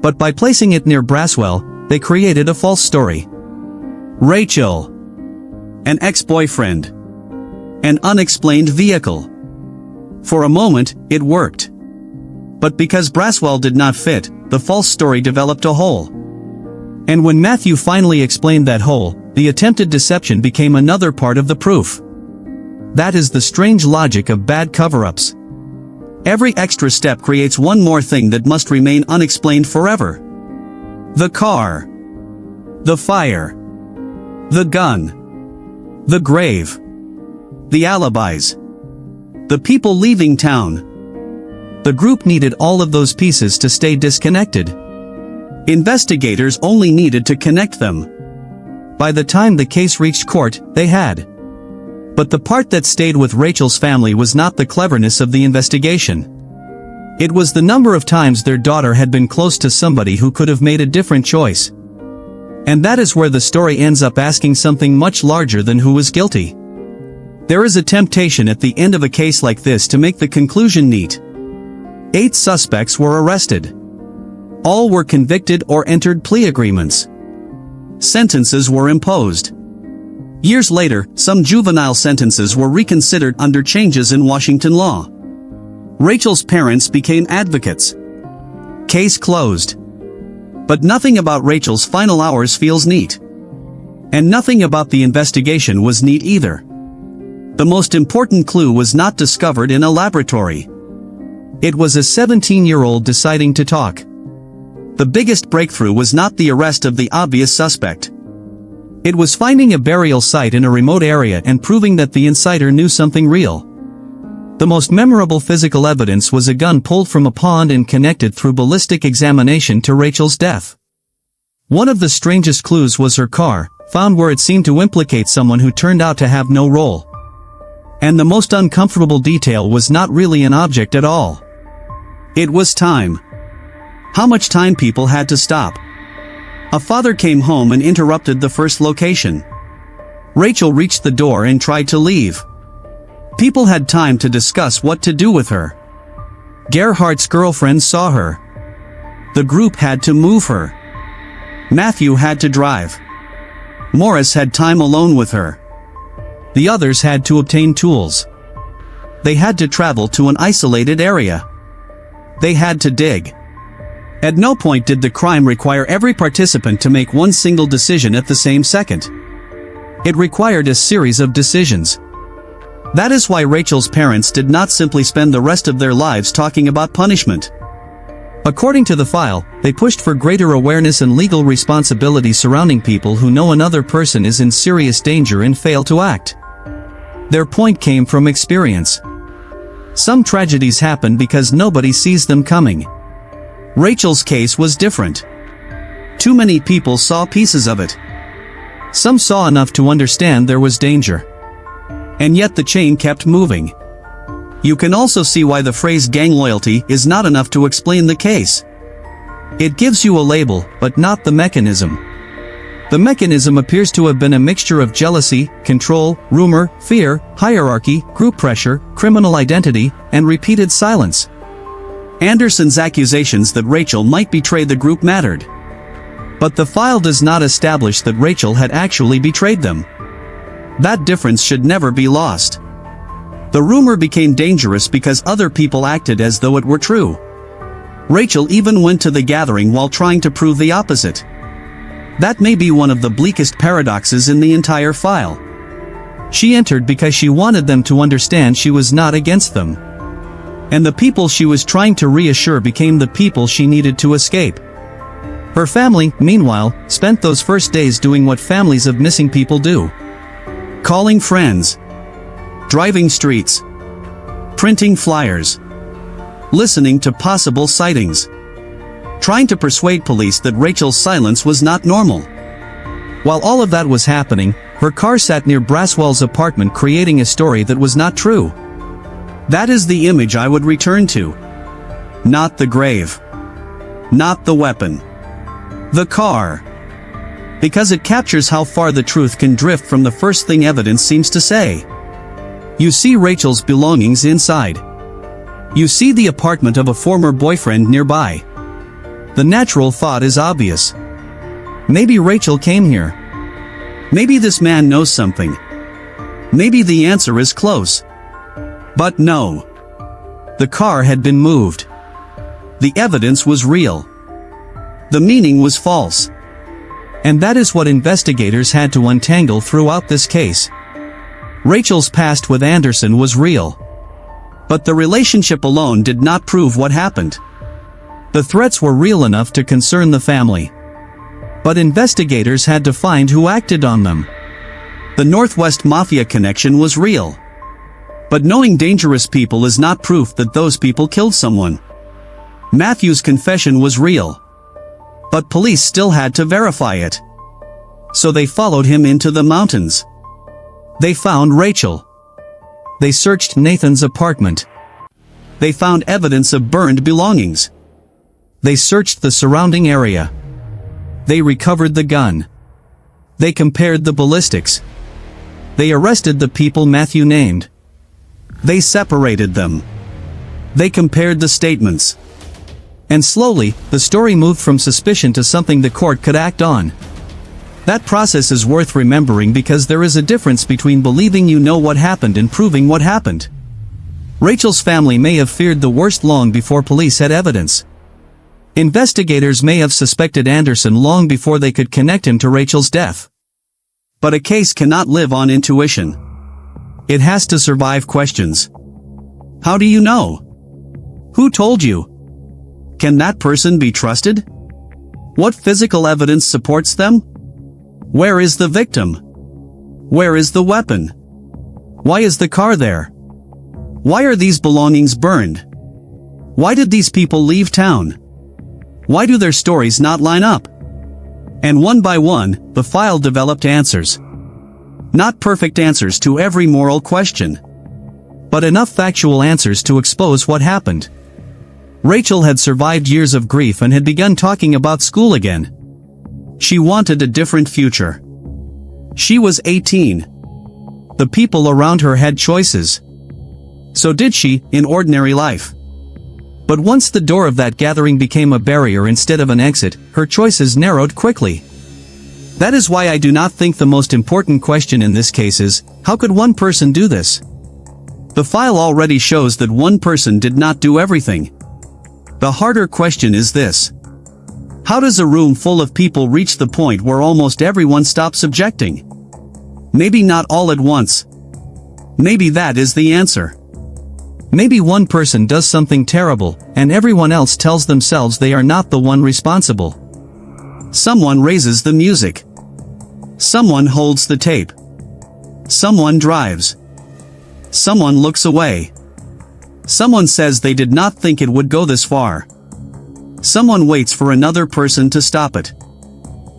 Speaker 1: But by placing it near Braswell, they created a false story. Rachel. An ex-boyfriend. An unexplained vehicle. For a moment, it worked. But because Braswell did not fit, the false story developed a hole. And when Matthew finally explained that hole, the attempted deception became another part of the proof. That is the strange logic of bad cover-ups. Every extra step creates one more thing that must remain unexplained forever. The car. The fire. The gun. The grave. The alibis. The people leaving town. The group needed all of those pieces to stay disconnected. Investigators only needed to connect them. By the time the case reached court, they had. But the part that stayed with Rachel's family was not the cleverness of the investigation. It was the number of times their daughter had been close to somebody who could have made a different choice. And that is where the story ends up asking something much larger than who was guilty. There is a temptation at the end of a case like this to make the conclusion neat. 8 suspects were arrested. All were convicted or entered plea agreements. Sentences were imposed. Years later, some juvenile sentences were reconsidered under changes in Washington law. Rachel's parents became advocates. Case closed. But nothing about Rachel's final hours feels neat. And nothing about the investigation was neat either. The most important clue was not discovered in a laboratory. It was a 17-year-old deciding to talk. The biggest breakthrough was not the arrest of the obvious suspect. It was finding a burial site in a remote area and proving that the insider knew something real. The most memorable physical evidence was a gun pulled from a pond and connected through ballistic examination to Rachel's death. One of the strangest clues was her car, found where it seemed to implicate someone who turned out to have no role. And the most uncomfortable detail was not really an object at all. It was time. How much time people had to stop. A father came home and interrupted the first location. Rachel reached the door and tried to leave. People had time to discuss what to do with her. Gerhardt's girlfriend saw her. The group had to move her. Matthew had to drive. Morris had time alone with her. The others had to obtain tools. They had to travel to an isolated area. They had to dig. At no point did the crime require every participant to make one single decision at the same second. It required a series of decisions. That is why Rachel's parents did not simply spend the rest of their lives talking about punishment. According to the file, they pushed for greater awareness and legal responsibility surrounding people who know another person is in serious danger and fail to act. Their point came from experience. Some tragedies happen because nobody sees them coming. Rachel's case was different. Too many people saw pieces of it. Some saw enough to understand there was danger. And yet the chain kept moving. You can also see why the phrase gang loyalty is not enough to explain the case. It gives you a label, but not the mechanism. The mechanism appears to have been a mixture of jealousy, control, rumor, fear, hierarchy, group pressure, criminal identity, and repeated silence. Anderson's accusations that Rachel might betray the group mattered. But the file does not establish that Rachel had actually betrayed them. That difference should never be lost. The rumor became dangerous because other people acted as though it were true. Rachel even went to the gathering while trying to prove the opposite. That may be one of the bleakest paradoxes in the entire file. She entered because she wanted them to understand she was not against them. And the people she was trying to reassure became the people she needed to escape. Her family, meanwhile, spent those first days doing what families of missing people do. Calling friends. Driving streets. Printing flyers. Listening to possible sightings. Trying to persuade police that Rachel's silence was not normal. While all of that was happening, her car sat near Braswell's apartment creating a story that was not true. That is the image I would return to. Not the grave. Not the weapon. The car. Because it captures how far the truth can drift from the first thing evidence seems to say. You see Rachel's belongings inside. You see the apartment of a former boyfriend nearby. The natural thought is obvious. Maybe Rachel came here. Maybe this man knows something. Maybe the answer is close. But no. The car had been moved. The evidence was real. The meaning was false. And that is what investigators had to untangle throughout this case. Rachel's past with Anderson was real. But the relationship alone did not prove what happened. The threats were real enough to concern the family. But investigators had to find who acted on them. The Northwest Mafia connection was real. But knowing dangerous people is not proof that those people killed someone. Matthew's confession was real. But police still had to verify it. So they followed him into the mountains. They found Rachel. They searched Nathan's apartment. They found evidence of burned belongings. They searched the surrounding area. They recovered the gun. They compared the ballistics. They arrested the people Matthew named. They separated them. They compared the statements. And slowly, the story moved from suspicion to something the court could act on. That process is worth remembering because there is a difference between believing you know what happened and proving what happened. Rachel's family may have feared the worst long before police had evidence. Investigators may have suspected Anderson long before they could connect him to Rachel's death. But a case cannot live on intuition. It has to survive questions. How do you know? Who told you? Can that person be trusted? What physical evidence supports them? Where is the victim? Where is the weapon? Why is the car there? Why are these belongings burned? Why did these people leave town? Why do their stories not line up? And one by one, the file developed answers. Not perfect answers to every moral question, but enough factual answers to expose what happened. Rachel had survived years of grief and had begun talking about school again. She wanted a different future. She was 18. The people around her had choices. So did she, in ordinary life. But once the door of that gathering became a barrier instead of an exit, her choices narrowed quickly. That is why I do not think the most important question in this case is, how could one person do this? The file already shows that one person did not do everything. The harder question is this. How does a room full of people reach the point where almost everyone stops objecting? Maybe not all at once. Maybe that is the answer. Maybe one person does something terrible, and everyone else tells themselves they are not the one responsible. Someone raises the music. Someone holds the tape. Someone drives. Someone looks away. Someone says they did not think it would go this far. Someone waits for another person to stop it.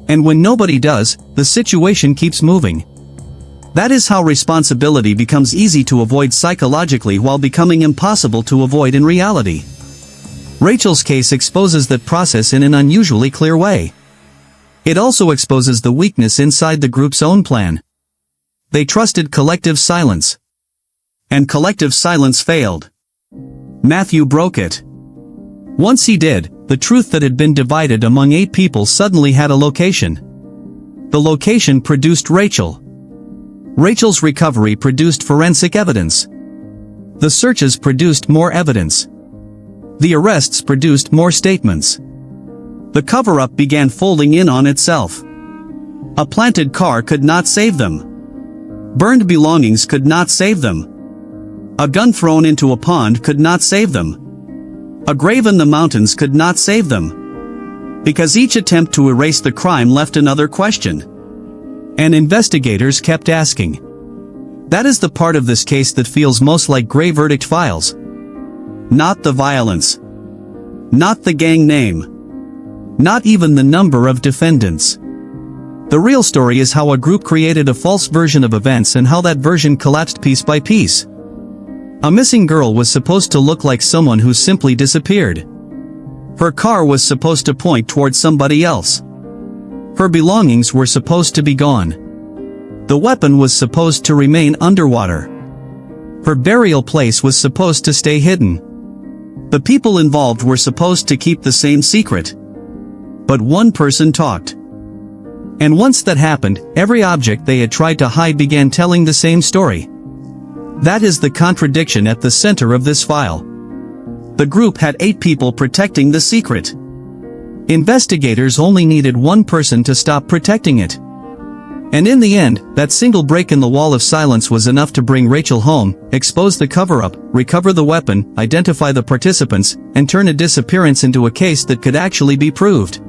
Speaker 1: And when nobody does, the situation keeps moving. That is how responsibility becomes easy to avoid psychologically while becoming impossible to avoid in reality. Rachel's case exposes that process in an unusually clear way. It also exposes the weakness inside the group's own plan. They trusted collective silence. And collective silence failed. Matthew broke it. Once he did, the truth that had been divided among 8 people suddenly had a location. The location produced Rachel. Rachel's recovery produced forensic evidence. The searches produced more evidence. The arrests produced more statements. The cover-up began folding in on itself. A planted car could not save them. Burned belongings could not save them. A gun thrown into a pond could not save them. A grave in the mountains could not save them. Because each attempt to erase the crime left another question. And investigators kept asking. That is the part of this case that feels most like gray verdict files. Not the violence. Not the gang name. Not even the number of defendants. The real story is how a group created a false version of events and how that version collapsed piece by piece. A missing girl was supposed to look like someone who simply disappeared. Her car was supposed to point toward somebody else. Her belongings were supposed to be gone. The weapon was supposed to remain underwater. Her burial place was supposed to stay hidden. The people involved were supposed to keep the same secret. But one person talked. And once that happened, every object they had tried to hide began telling the same story. That is the contradiction at the center of this file. The group had 8 people protecting the secret. Investigators only needed one person to stop protecting it. And in the end, that single break in the wall of silence was enough to bring Rachel home, expose the cover-up, recover the weapon, identify the participants, and turn a disappearance into a case that could actually be proved.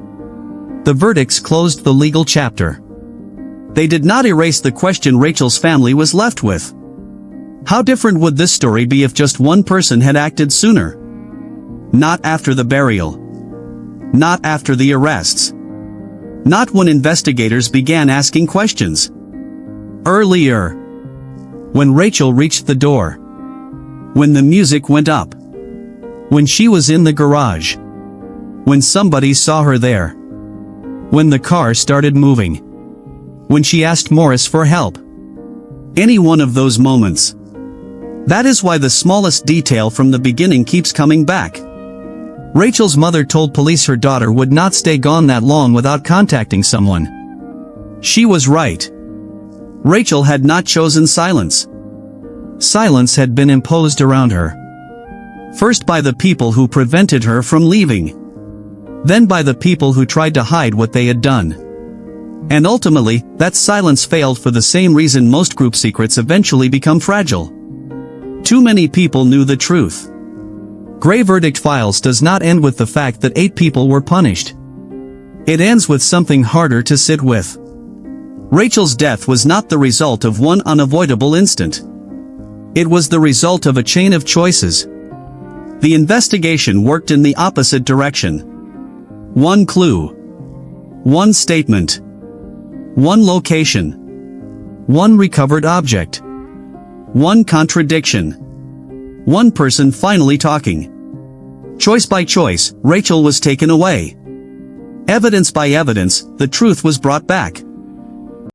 Speaker 1: The verdicts closed the legal chapter. They did not erase the question Rachel's family was left with. How different would this story be if just one person had acted sooner? Not after the burial. Not after the arrests. Not when investigators began asking questions. Earlier. When Rachel reached the door. When the music went up. When she was in the garage. When somebody saw her there. When the car started moving. When she asked Morris for help. Any one of those moments. That is why the smallest detail from the beginning keeps coming back. Rachel's mother told police her daughter would not stay gone that long without contacting someone. She was right. Rachel had not chosen silence. Silence had been imposed around her. First by the people who prevented her from leaving. Then by the people who tried to hide what they had done. And ultimately, that silence failed for the same reason most group secrets eventually become fragile. Too many people knew the truth. Grey Verdict Files does not end with the fact that 8 people were punished. It ends with something harder to sit with. Rachel's death was not the result of one unavoidable instant. It was the result of a chain of choices. The investigation worked in the opposite direction. One clue. One statement. One location. One recovered object. One contradiction. One person finally talking. Choice by choice, Rachel was taken away. Evidence by evidence, the truth was brought back.